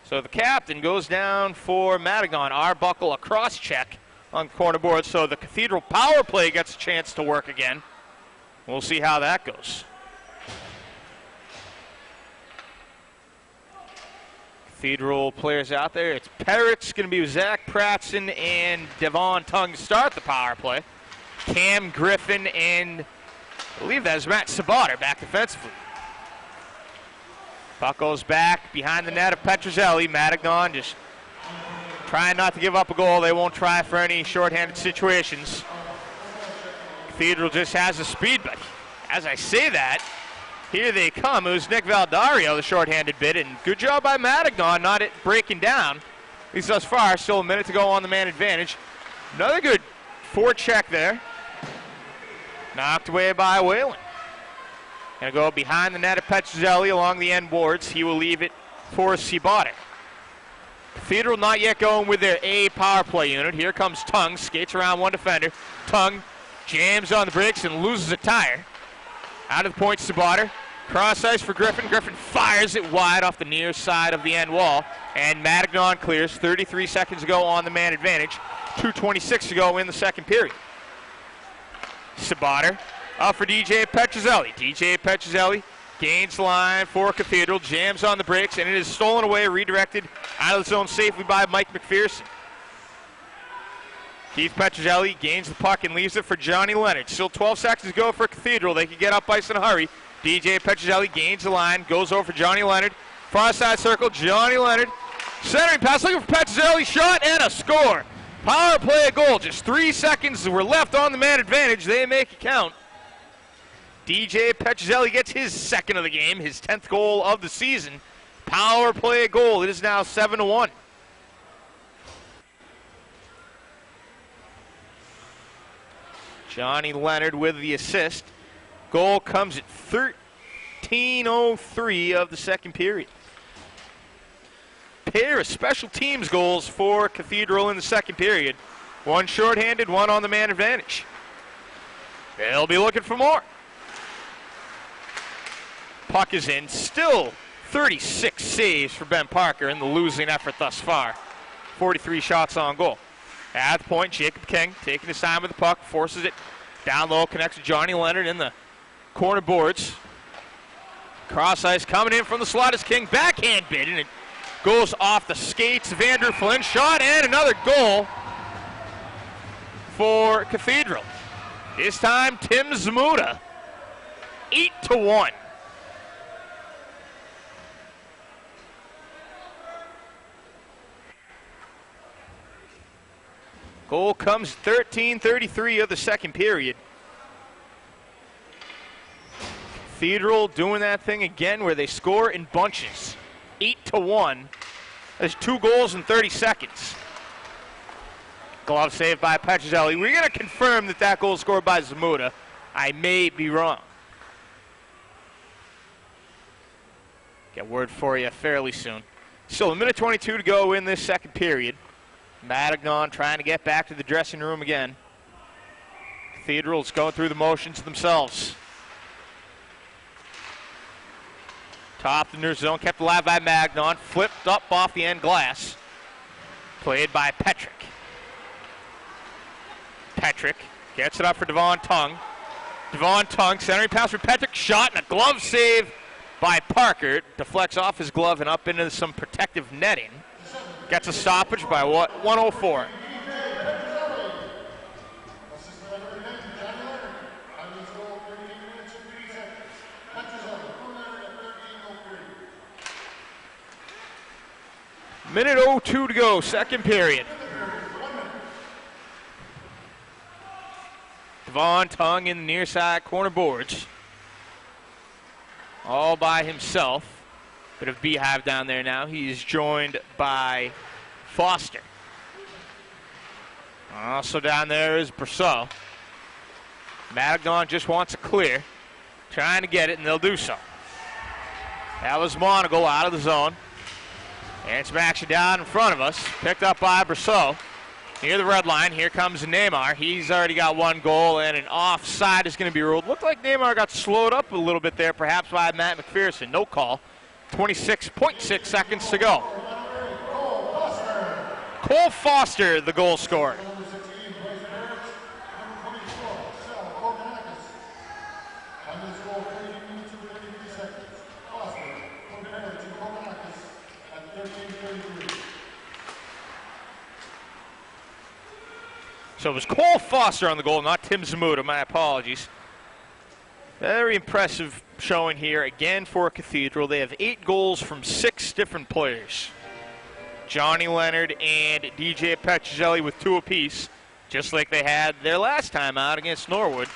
So the captain goes down for Matignon. Arbuckle a cross check on the corner board, so the Cathedral power play gets a chance to work again. We'll see how that goes. Cathedral players out there. It's Parrots going to be with Zach Pratson and Devon Tongue to start the power play. Cam Griffin and I believe that is Matt Sabater back defensively. Puck goes back behind the net of Petrozelli. Matignon just trying not to give up a goal. They won't try for any shorthanded situations. Cathedral just has the speed, but as I say that, here they come. It was Nick Valdario, the shorthanded bid, and good job by Matignon not breaking down. At least thus far, still a minute to go on the man advantage. Another good forecheck there. Knocked away by Whalen. Gonna go behind the net of Petrozelli along the end boards. He will leave it for Sabater. Cathedral not yet going with their A power play unit. Here comes Tongue, skates around one defender. Tongue jams on the brakes and loses a tire. Out of the point, Sabater. Cross ice for Griffin. Griffin fires it wide off the near side of the end wall. And Matignon clears. 33 seconds to go on the man advantage. 2:26 to go in the second period. Sabater up for DJ Petrozelli. DJ Petrozelli gains line for Cathedral. Jams on the brakes, and it is stolen away, redirected out of the zone safely by Mike McPherson. Keith Petrozelli gains the puck and leaves it for Johnny Leonard. Still 12 seconds to go for Cathedral. They can get up ice in a hurry. DJ Petrozelli gains the line, goes over for Johnny Leonard. Far side circle, Johnny Leonard. Centering pass, looking for Petrozelli, shot and a score. Power play goal, just 3 seconds were left on the man advantage. They make it count. DJ Petrozelli gets his second of the game, his 10th goal of the season. Power play goal, it is now 7-1. Johnny Leonard with the assist. Goal comes at 13:03 of the second period. Pair of special teams goals for Cathedral in the second period. One shorthanded, one on the man advantage. They'll be looking for more. Puck is in. Still 36 saves for Ben Parker in the losing effort thus far. 43 shots on goal. At the point, Jacob King taking his time with the puck, forces it down low, connects to Johnny Leonard in the corner boards. Cross ice coming in from the slot is King. Backhand bid, and it goes off the skates. Vander Flynn shot, and another goal for Cathedral. This time, Tim Zmuda, 8-1. Goal comes 13:33 of the second period. Cathedral doing that thing again where they score in bunches. 8-1. There's 2 goals in 30 seconds. Glove saved by Petrozelli. We're going to confirm that that goal scored by Zamuda. I may be wrong. Get word for you fairly soon. Still a minute 22 to go in this second period. Matignon trying to get back to the dressing room again. Cathedral's going through the motions themselves. Top the near zone, kept alive by Matignon. Flipped up off the end glass. Played by Petrick. Petrick gets it up for Devon Tung. Devon Tung, centering pass for Petrick. Shot and a glove save by Parker. Deflects off his glove and up into some protective netting. Gets a stoppage by 104. Minute 02 to go, second period. Devon Tung in the near side corner boards. All by himself. Bit of beehive down there now. He's joined by Foster. Also down there is Brousseau. Matignon just wants a clear. Trying to get it, and they'll do so. That was Monagle out of the zone. And it's action down in front of us. Picked up by Brousseau. Near the red line, here comes Neymar. He's already got 1 goal, and an offside is going to be ruled. Looked like Neymar got slowed up a little bit there, perhaps by Matt McPherson. No call. 26.6 seconds to go. Cole Foster, the goal scorer. So it was Cole Foster on the goal, not Tim Zamuda. My apologies. Very impressive showing here again for Cathedral. They have 8 goals from 6 different players. Johnny Leonard and DJ Petrozelli with 2 apiece, just like they had their last time out against Norwood.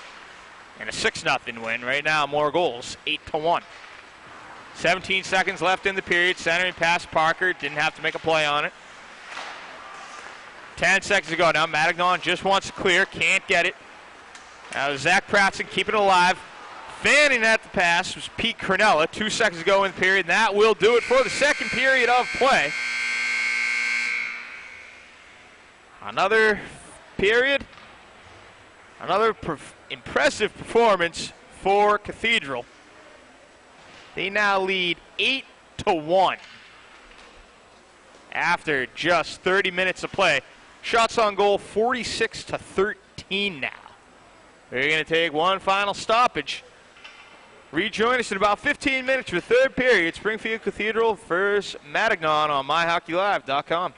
And a 6-0 win. Right now, more goals, 8-1. 17 seconds left in the period. Centering pass Parker, didn't have to make a play on it. 10 seconds to go now. Matignon just wants to clear, can't get it. Now Zach Pratson keeping it alive. Fanning at the pass was Pete Cornella. 2 seconds to go in the period, and that will do it for the second period of play. Another period. Another impressive performance for Cathedral. They now lead 8-1 after just 30 minutes of play. Shots on goal, 46-13 now. We're going to take one final stoppage. Rejoin us in about 15 minutes for the third period. Springfield Cathedral versus Matignon on MyHockeyLive.com.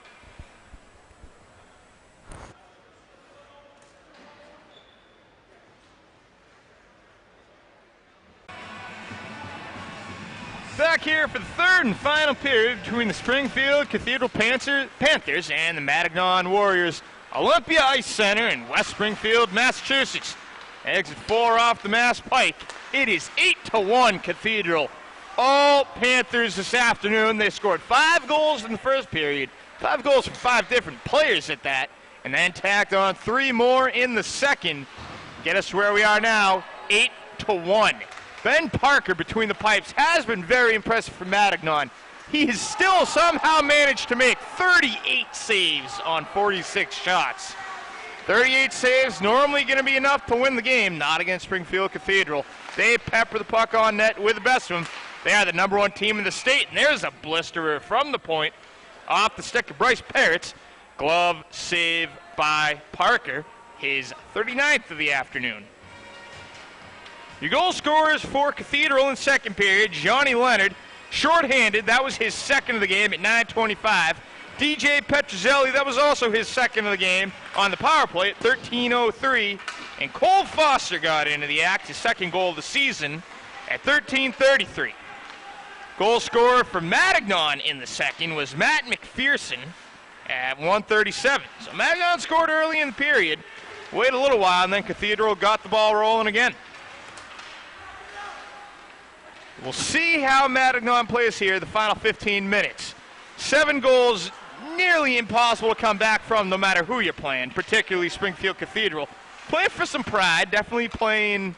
Back here for the third and final period between the Springfield Cathedral Panthers and the Matignon Warriors. Olympia Ice Center in West Springfield, Massachusetts. Exit 4 off the Mass Pike. It is 8-1 Cathedral. All Panthers this afternoon. They scored 5 goals in the first period. 5 goals from 5 different players at that. And then tacked on 3 more in the second. Get us to where we are now, 8-1. Ben Parker between the pipes has been very impressive for Matignon. He has still somehow managed to make 38 saves on 46 shots. 38 saves, normally going to be enough to win the game, not against Springfield Cathedral. They pepper the puck on net with the best of them. They are the #1 team in the state, and there's a blisterer from the point off the stick of Bryce Parrots. Glove save by Parker, his 39th of the afternoon. Your goal scorers for Cathedral in second period, Johnny Leonard, shorthanded. That was his second of the game at 9:25. DJ Petrozelli, that was also his second of the game on the power play at 13:03. And Cole Foster got into the act, his second goal of the season at 13:33. Goal scorer for Matignon in the second was Matt McPherson at 1:37. So Matignon scored early in the period, waited a little while, and then Cathedral got the ball rolling again. We'll see how Matignon plays here the final 15 minutes. 7 goals, nearly impossible to come back from no matter who you're playing, particularly Springfield Cathedral. Playing for some pride, definitely playing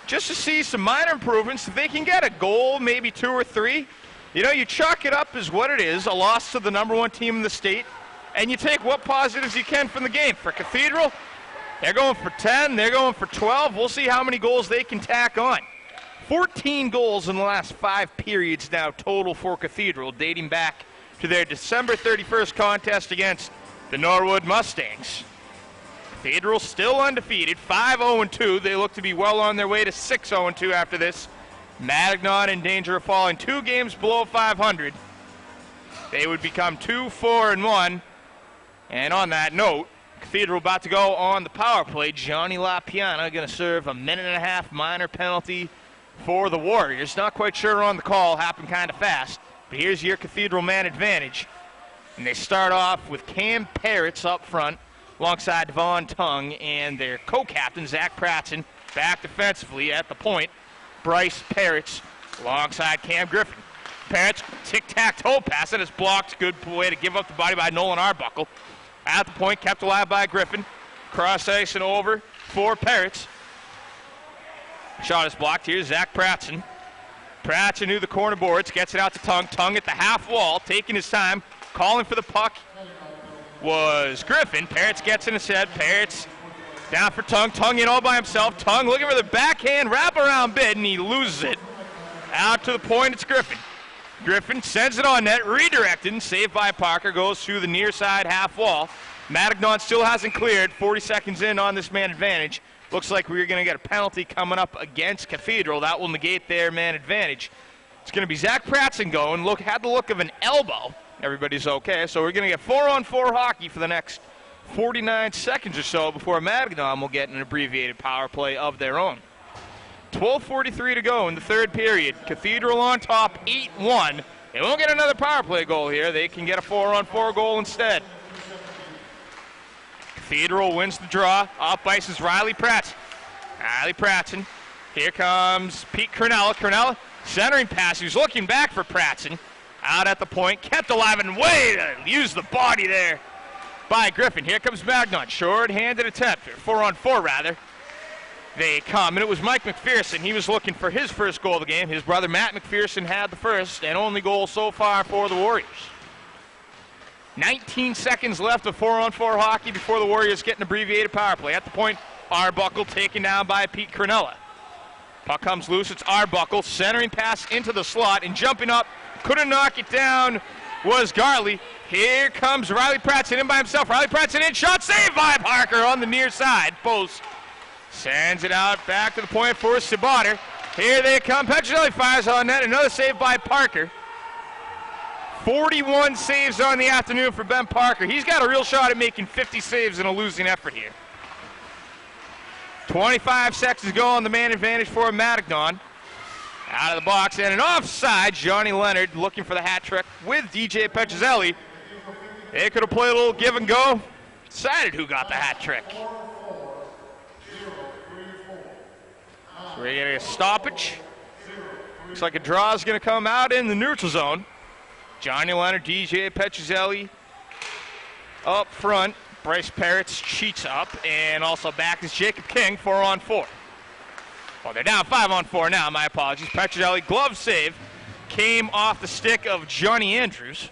just to see some minor improvements. If they can get a goal, maybe 2 or 3, you know, you chalk it up as what it is, a loss to the #1 team in the state, and you take what positives you can from the game. For Cathedral, they're going for 10, they're going for 12. We'll see how many goals they can tack on. 14 goals in the last 5 periods now total for Cathedral, dating back to their December 31st contest against the Norwood Mustangs. Cathedral still undefeated, 5-0-2. They look to be well on their way to 6-0-2 after this. Matignon in danger of falling 2 games below 500. They would become 2-4-1. And on that note, Cathedral about to go on the power play. Johnny LaPiana going to serve a 1.5-minute minor penalty for the Warriors. Not quite sure on the call, happened kind of fast. But here's your Cathedral man advantage. And they start off with Cam Parrots up front, alongside Devon Tung and their co-captain, Zach Pratson, back defensively at the point. Bryce Parrots alongside Cam Griffin. Parrots, tic-tac-toe pass, and it's blocked. Good way to give up the body by Nolan Arbuckle. At the point, kept alive by Griffin. Cross ice and over for Parrots. Shot is blocked. Here's Zach Pratson. Pratson knew the corner boards, gets it out to Tung. Tung at the half wall, taking his time, calling for the puck was Griffin. Parrots gets in his head. Parrots down for Tung. Tung in all by himself. Tung looking for the backhand wraparound bid, and he loses it. Out to the point, it's Griffin. Griffin sends it on net, redirected, saved by Parker, goes through the near side half wall. Matignon still hasn't cleared, 40 seconds in on this man advantage. Looks like we're going to get a penalty coming up against Cathedral. That will negate their man advantage. It's going to be Zach Pratson going. Had the look of an elbow. Everybody's okay, so we're going to get 4-on-4 hockey for the next 49 seconds or so before Matignon will get an abbreviated power play of their own. 12:43 to go in the 3rd period. Cathedral on top, 8-1. They won't get another power play goal here. They can get a 4-on-4 goal instead. Cathedral wins the draw. Off ice is Riley Pratson. Riley Pratson. Here comes Pete Cornella. Cornella centering pass. He's looking back for Pratson. Out at the point, kept alive and way to use the body there by Griffin. Here comes Matignon, short-handed attempt, 4-on-4 rather. They come, and it was Mike McPherson. He was looking for his first goal of the game. His brother Matt McPherson had the first and only goal so far for the Warriors. 19 seconds left of 4-on-4 hockey before the Warriors get an abbreviated power play. At the point, Arbuckle taken down by Pete Cornella. Puck comes loose, it's Arbuckle, centering pass into the slot, and jumping up, couldn't knock it down, was Garley. Here comes Riley Pratson in by himself. Riley Pratson in, shot saved by Parker on the near side post. Sends it out back to the point for Sabater. Here they come. Petrocelli fires on net. Another save by Parker. 41 saves on the afternoon for Ben Parker. He's got a real shot at making 50 saves in a losing effort here. 25 seconds to go on the man advantage for Matignon. Out of the box and an offside. Johnny Leonard looking for the hat trick with DJ Petrocelli. They could have played a little give and go. Decided who got the hat trick. So we're getting a stoppage. Looks like a draw is going to come out in the neutral zone. Johnny Leonard, DJ Petrocelli up front. Bryce Parrots cheats up, and also back is Jacob King, 4-on-4. Well, they're down 5-on-4 now, my apologies. Petrocelli, glove save, came off the stick of Johnny Andrews.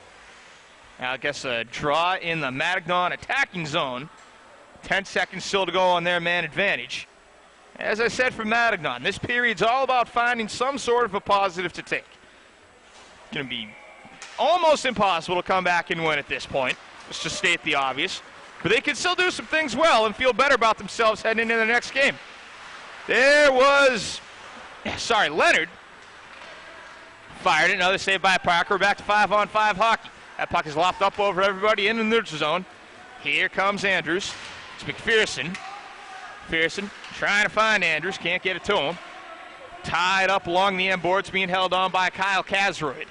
Now, I guess a draw in the Matignon attacking zone. 10 seconds still to go on their man advantage. As I said for Matignon, this period's all about finding some sort of a positive to take. It's going to be almost impossible to come back and win at this point. Let's just state the obvious. But they can still do some things well and feel better about themselves heading into the next game. There was, Leonard fired it. Another save by Parker. We're back to 5-on-5 hockey. That puck is lopped up over everybody in the neutral zone. Here comes Andrews. It's McPherson. McPherson trying to find Andrews. Can't get it to him. Tied up along the end boards, being held on by Kyle Kazroyd.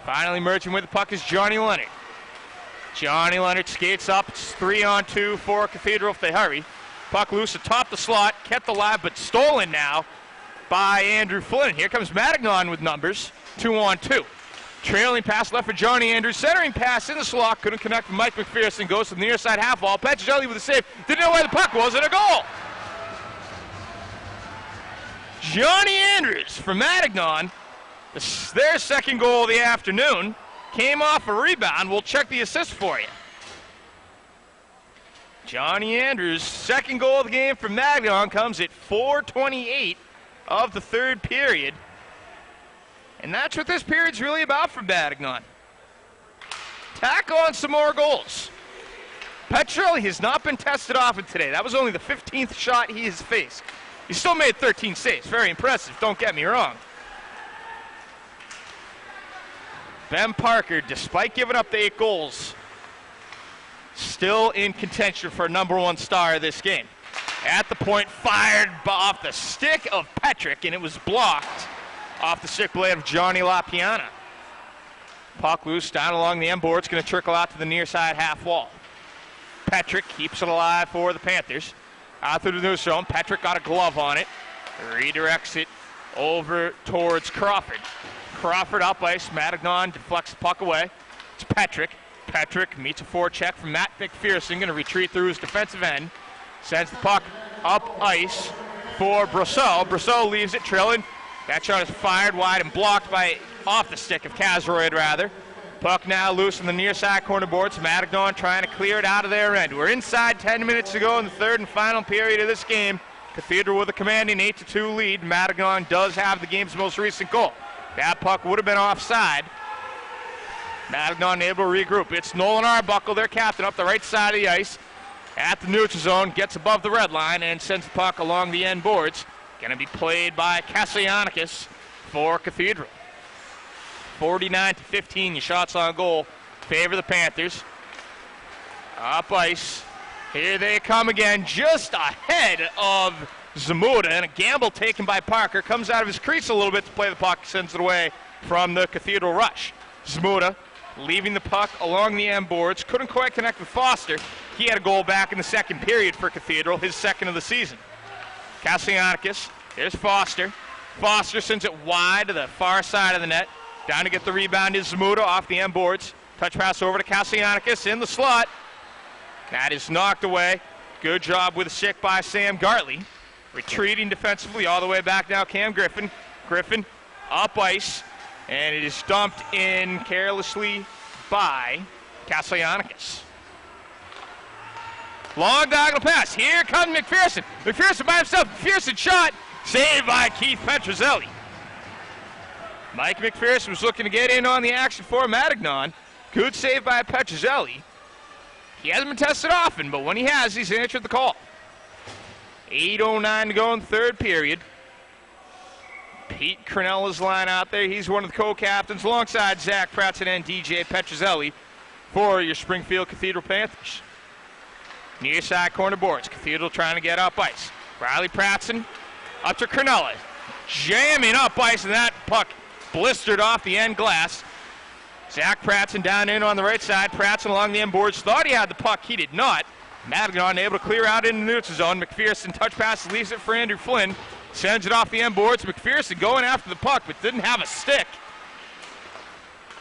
Finally merging with the puck is Johnny Leonard. Johnny Leonard skates up. It's 3-on-2 for Cathedral if they hurry. Puck loose atop the slot, kept alive but stolen now by Andrew Flynn. Here comes Matignon with numbers, 2-on-2. Trailing pass left for Johnny Andrews. Centering pass in the slot. Couldn't connect with Mike McPherson. Goes to the near side half wall. Petrozelli with a save. Didn't know where the puck was, and a goal. Johnny Andrews from Matignon. Their second goal of the afternoon. Came off a rebound. We'll check the assist for you. Johnny Andrews' second goal of the game from Matignon comes at 4:28 of the third period. And that's what this period's really about for Matignon. Tack on some more goals. Petrozelli has not been tested often today. That was only the 15th shot he has faced. He still made 13 saves. Very impressive, don't get me wrong. Ben Parker, despite giving up the 8 goals, still in contention for number 1 star of this game. At the point, fired off the stick of Petrick, and it was blocked off the stick blade of Johnny LaPiana. Puck loose down along the end board. It's going to trickle out to the near side half wall. Petrick keeps it alive for the Panthers. Out through the neutral zone. Petrick got a glove on it. Redirects it over towards Crawford. Crawford up ice. Matignon deflects the puck away. It's Petrick. Petrick meets a forecheck from Matt McPherson. Going to retreat through his defensive end. Sends the puck up ice for Brousseau. Brousseau leaves it trailing. That shot is fired wide and blocked by off the stick of Kazroyd, rather. Puck now loose in the near side corner boards. Matignon trying to clear it out of their end. We're inside 10 minutes to go in the third and final period of this game. Cathedral with a commanding 8-2 lead. Matignon does have the game's most recent goal. That puck would have been offside. Matignon able to regroup. It's Nolan Arbuckle, their captain, up the right side of the ice. At the neutral zone, gets above the red line and sends the puck along the end boards. Going to be played by Kassianikis for Cathedral. 49-15, your shots on goal favor the Panthers. Up ice. Here they come again, just ahead of Zamuda, and a gamble taken by Parker. Comes out of his crease a little bit to play the puck, sends it away from the Cathedral rush. Zamuda leaving the puck along the end boards. Couldn't quite connect with Foster. He had a goal back in the second period for Cathedral, his second of the season. Kassianikis, there's Foster. Foster sends it wide to the far side of the net. Down to get the rebound is Zamuda off the end boards. Touch pass over to Kassianikis in the slot. That is knocked away. Good job with a stick by Sam Gartley. Retreating defensively all the way back now, Cam Griffin. Griffin up ice, and it is dumped in carelessly by Kassianikis. Long diagonal pass. Here comes McPherson. McPherson by himself. McPherson shot. Saved by Keith Petrozelli. Mike McPherson was looking to get in on the action for Matignon. Good save by Petrozelli. He hasn't been tested often, but when he has, he's answered the call. 8:09 to go in the third period. Pete Cronella's line out there. He's one of the co-captains alongside Zach Pratson and DJ Petrozelli for your Springfield Cathedral Panthers. Near side corner boards. Cathedral trying to get up ice. Riley Pratson up to Cronella. Jamming up ice, and that puck blistered off the end glass. Zach Pratson down in on the right side. Pratson along the end boards. Thought he had the puck. He did not. Matignon able to clear out in the neutral zone. McPherson touch pass, leaves it for Andrew Flynn. Sends it off the end boards. McPherson going after the puck, but didn't have a stick.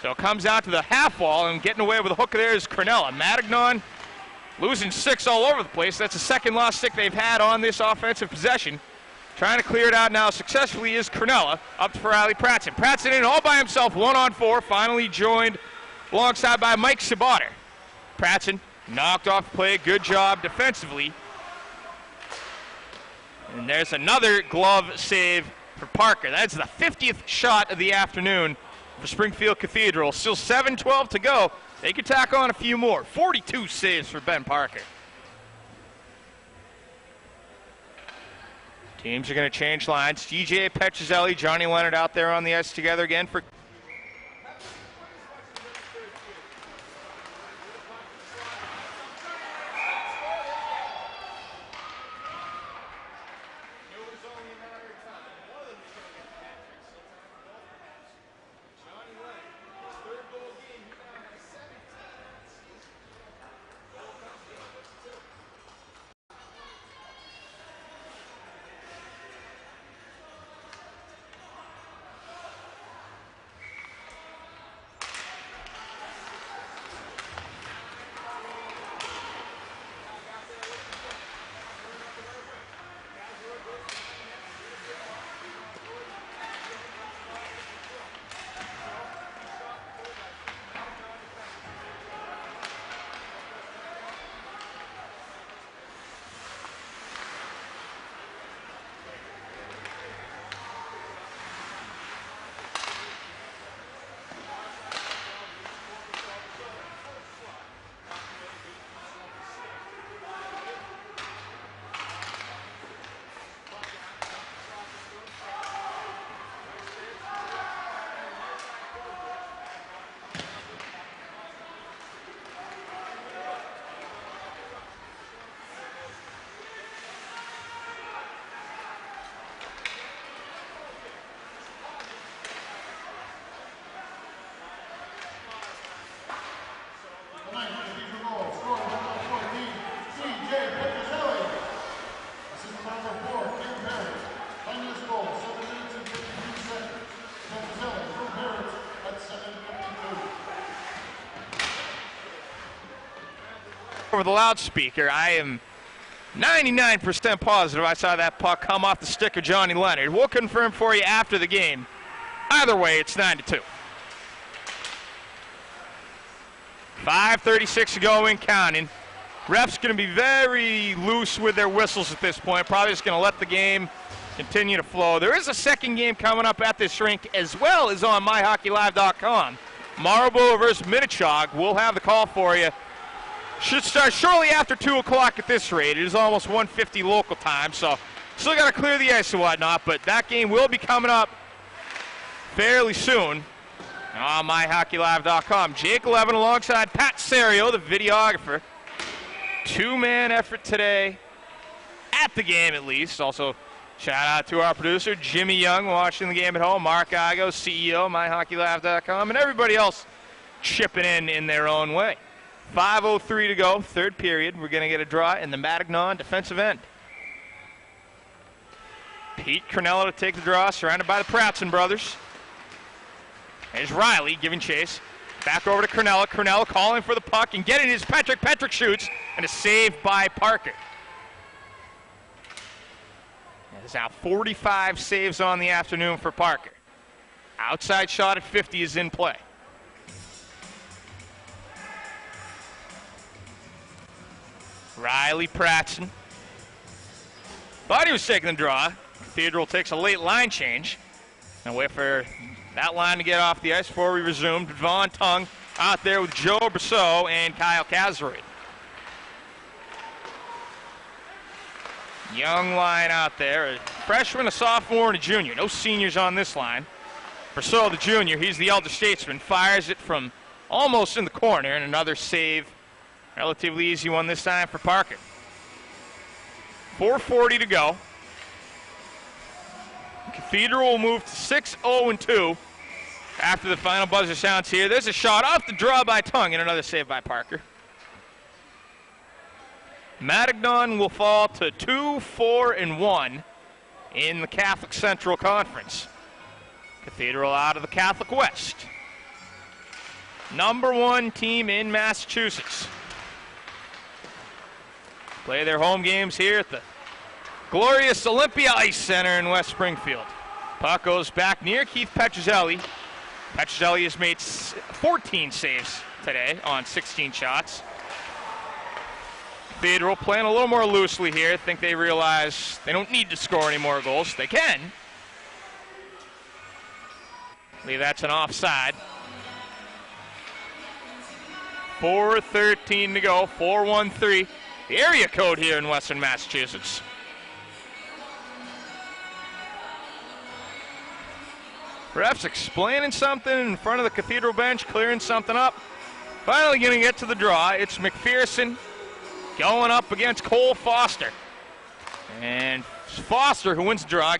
So it comes out to the half wall, and getting away with a hook there is Cronella. Matignon losing sticks all over the place. That's the second lost stick they've had on this offensive possession. Trying to clear it out now successfully is Cronella. Up to Riley Pratson. Pratson in all by himself, 1-on-4. Finally joined alongside by Mike Sabater. Pratson knocked off the play. Good job defensively. And there's another glove save for Parker. That's the 50th shot of the afternoon for Springfield Cathedral. Still 7:12 to go. They could tack on a few more. 42 saves for Ben Parker. Teams are going to change lines. DJ Petrozelli, Johnny Leonard out there on the ice together again for over the loudspeaker. I am 99% positive I saw that puck come off the stick of Johnny Leonard. We'll confirm for you after the game. Either way, it's 9-2. 5:36 to go in counting. Refs going to be very loose with their whistles at this point. Probably just going to let the game continue to flow. There is a second game coming up at this rink as well as on MyHockeyLive.com. Marlborough versus Matignon. We'll have the call for you. Should start shortly after 2 o'clock at this rate. It is almost 1:50 local time, so still got to clear the ice and whatnot, but that game will be coming up fairly soon on MyHockeyLive.com. Jake Levin alongside Pat Serio, the videographer. Two-man effort today at the game at least. Also, shout out to our producer, Jimmy Young, watching the game at home. Mark Igo, CEO, MyHockeyLive.com, and everybody else chipping in their own way. 5:03 to go, third period. We're going to get a draw in the Matignon defensive end. Pete Cornello to take the draw, surrounded by the Pratson brothers. There's Riley giving chase. Back over to Cornello. Cornello calling for the puck and getting his Petrick. Petrick shoots, and a save by Parker. There's now 45 saves on the afternoon for Parker. Outside shot at 50 is in play. Riley Pratson. Thought he was taking the draw. Cathedral takes a late line change. And wait for that line to get off the ice before we resume. Devon Tung out there with Joe Brosseau and Kyle Kazeroid. Young line out there. A freshman, a sophomore, and a junior. No seniors on this line. Brosseau, the junior, he's the elder statesman. Fires it from almost in the corner, and another save. Relatively easy one this time for Parker. 4:40 to go. Cathedral will move to 6-0-2 after the final buzzer sounds here. There's a shot off the draw by Tung and another save by Parker. Matignon will fall to 2-4-1 in the Catholic Central Conference. Cathedral out of the Catholic West. #1 team in Massachusetts. Play their home games here at the glorious Olympia Ice Center in West Springfield. Puck goes back near Keith Petrozelli. Petrozelli has made 14 saves today on 16 shots. Cathedral playing a little more loosely here. I think they realize they don't need to score any more goals. They can. I believe that's an offside. 4:13 to go, 4-1-3. The area code here in Western Massachusetts. Refs explaining something in front of the Cathedral bench, clearing something up. Finally going to get to the draw. It's McPherson going up against Cole Foster. And Foster, who wins the draw,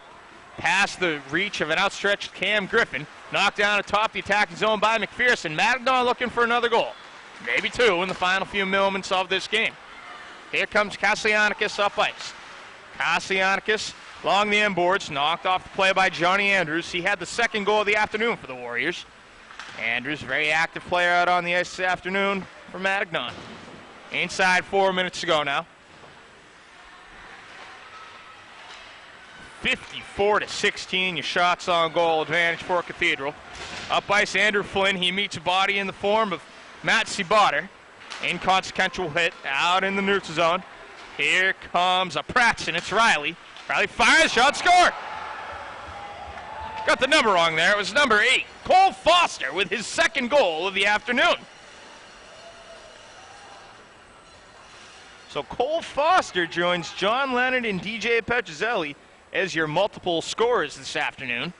past the reach of an outstretched Cam Griffin. Knocked down atop the attacking zone by McPherson. Matignon looking for another goal. Maybe two in the final few moments of this game. Here comes Kassianikis up ice. Kassianikis along the end boards, knocked off the play by Johnny Andrews. He had the second goal of the afternoon for the Warriors. Andrews, very active player out on the ice this afternoon for Matignon. Inside 4 minutes to go now. 54-16, your shots on goal advantage for Cathedral. Up ice, Andrew Flynn. He meets a body in the form of Matt Seabotter. Inconsequential hit out in the neutral zone. Here comes a Pratson. It's Riley. Riley fires, shot, score. Got the number wrong there. It was number 8. Cole Foster with his second goal of the afternoon. So Cole Foster joins John Leonard and DJ Petrozelli as your multiple scorers this afternoon.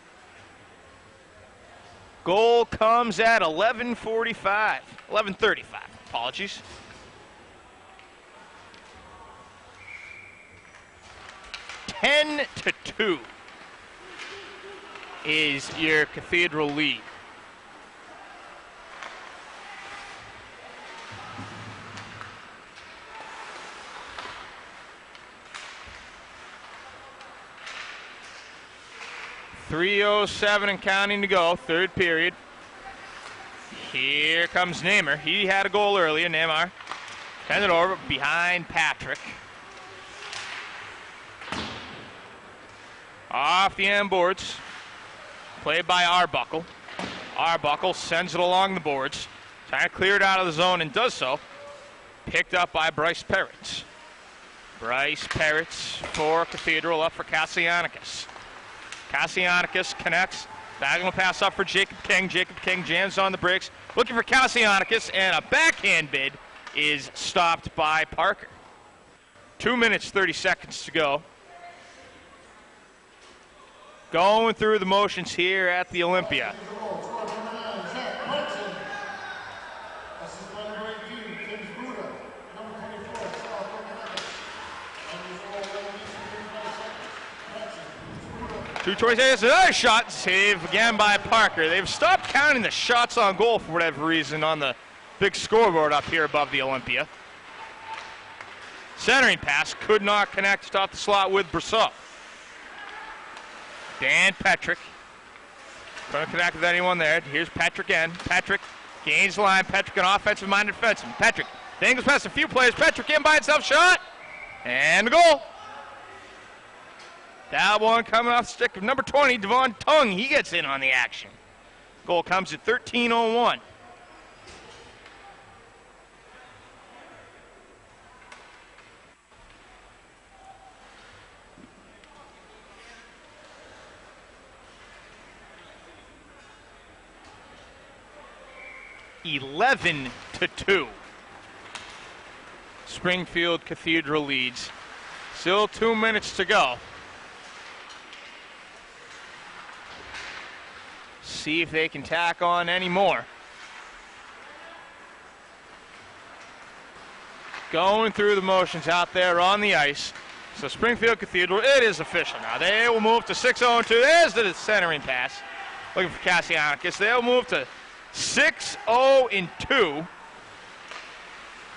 Goal comes at 11:35. Apologies. Ten to 2 is your Cathedral lead. .307 and counting to go, third period. Here comes Neymar. He had a goal earlier, Neymar. Send it over behind Patrick. Off the end boards. Played by Arbuckle. Arbuckle sends it along the boards. Trying to clear it out of the zone and does so. Picked up by Bryce Peretz. Bryce Peretz for Cathedral, up for Kassianikis. Kassianikis connects. Diagonal pass up for Jacob King. Jacob King jams on the brakes. Looking for Kassianikis, and a backhand bid is stopped by Parker. 2 minutes, 30 seconds to go. Going through the motions here at the Olympia. Two choices, another shot, save again by Parker. They've stopped counting the shots on goal for whatever reason on the big scoreboard up here above the Olympia. Centering pass could not connect, stop the slot with Brousseau. Dan Petrick. Couldn't connect with anyone there. Here's Petrick again. Petrick gains the line. Petrick, an offensive-minded defenseman. Petrick dangles past a few players. Petrick in by himself, shot, and a goal. That one coming off the stick of number 20, Devon Tung. He gets in on the action. Goal comes at 13:01. (11-2). Springfield Cathedral leads. Still 2 minutes to go. See if they can tack on any more. Going through the motions out there on the ice. So Springfield Cathedral, it is official now. They will move to 6-0-2. There's the centering pass. Looking for Kassianikis. They'll move to 6-0-2.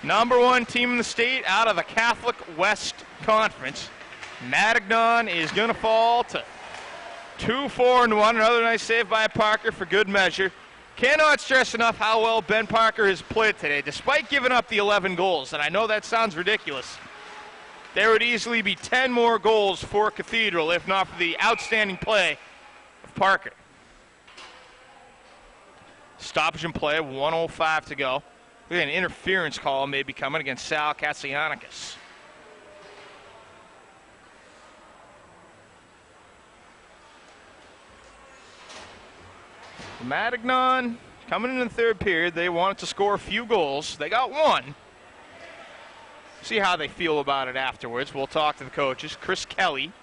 Number one team in the state out of the Catholic West Conference. Matignon is going to fall to 2-4-1. Another nice save by Parker for good measure. Cannot stress enough how well Ben Parker has played today, despite giving up the 11 goals. And I know that sounds ridiculous. There would easily be 10 more goals for Cathedral if not for the outstanding play of Parker. Stoppage in play, 1:05 to go. Look at an interference call may be coming against Sal Kassianikis. Matignon coming in the third period. They wanted to score a few goals. They got one. See how they feel about it afterwards. We'll talk to the coaches. Chris Kelly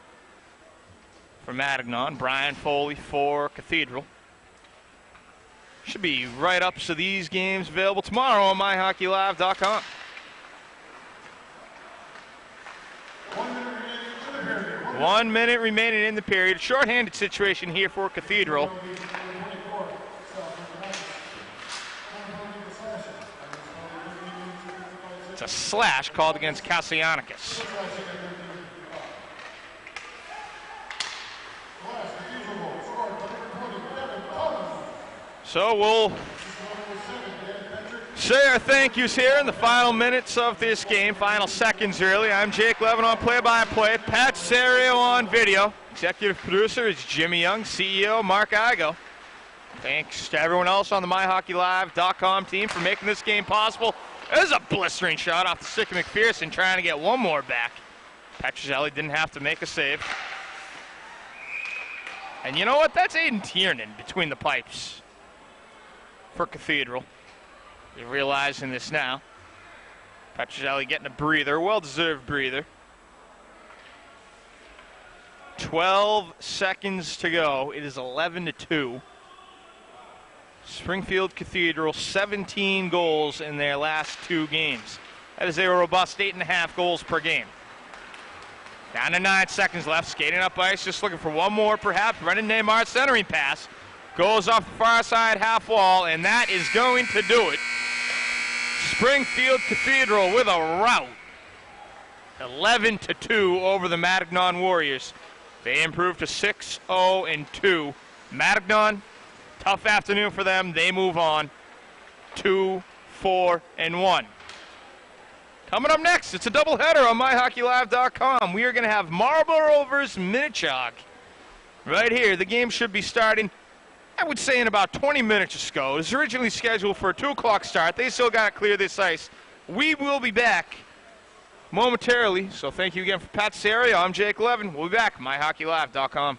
for Matignon. Brian Foley for Cathedral. Should be write-ups of these games available tomorrow on MyHockeyLive.com. 1 minute remaining in the period. Shorthanded situation here for Cathedral. It's a slash called against Kassianikis. So we'll say our thank yous here in the final minutes of this game, final seconds really. I'm Jake Levin on play-by-play, Pat Serio on video. Executive producer is Jimmy Young, CEO Mark Igo. Thanks to everyone else on the MyHockeyLive.com team for making this game possible. There's a blistering shot off the stick of McPherson trying to get one more back. Petrozelli didn't have to make a save. And you know what? That's Aiden Tiernan between the pipes for Cathedral. You're realizing this now. Petrozelli getting a breather, well-deserved breather. 12 seconds to go. It is 11-2. Springfield Cathedral, 17 goals in their last two games. That is a robust 8.5 goals per game. Down to 9 seconds left, skating up ice, just looking for one more perhaps. Brendan Neymar centering pass. Goes off the far side half wall, and that is going to do it. Springfield Cathedral with a rout. 11-2 over the Matignon Warriors. They improve to 6-0-2. Matignon, tough afternoon for them. They move on 2-4-1. Coming up next, it's a doubleheader on MyHockeyLive.com. We are going to have Marlborough versus Minichog. Right here, the game should be starting, I would say, in about 20 minutes or so. It was originally scheduled for a 2 o'clock start. They still got to clear this ice. We will be back momentarily, so thank you again for Pat Serio. I'm Jake Levin. We'll be back, MyHockeyLive.com.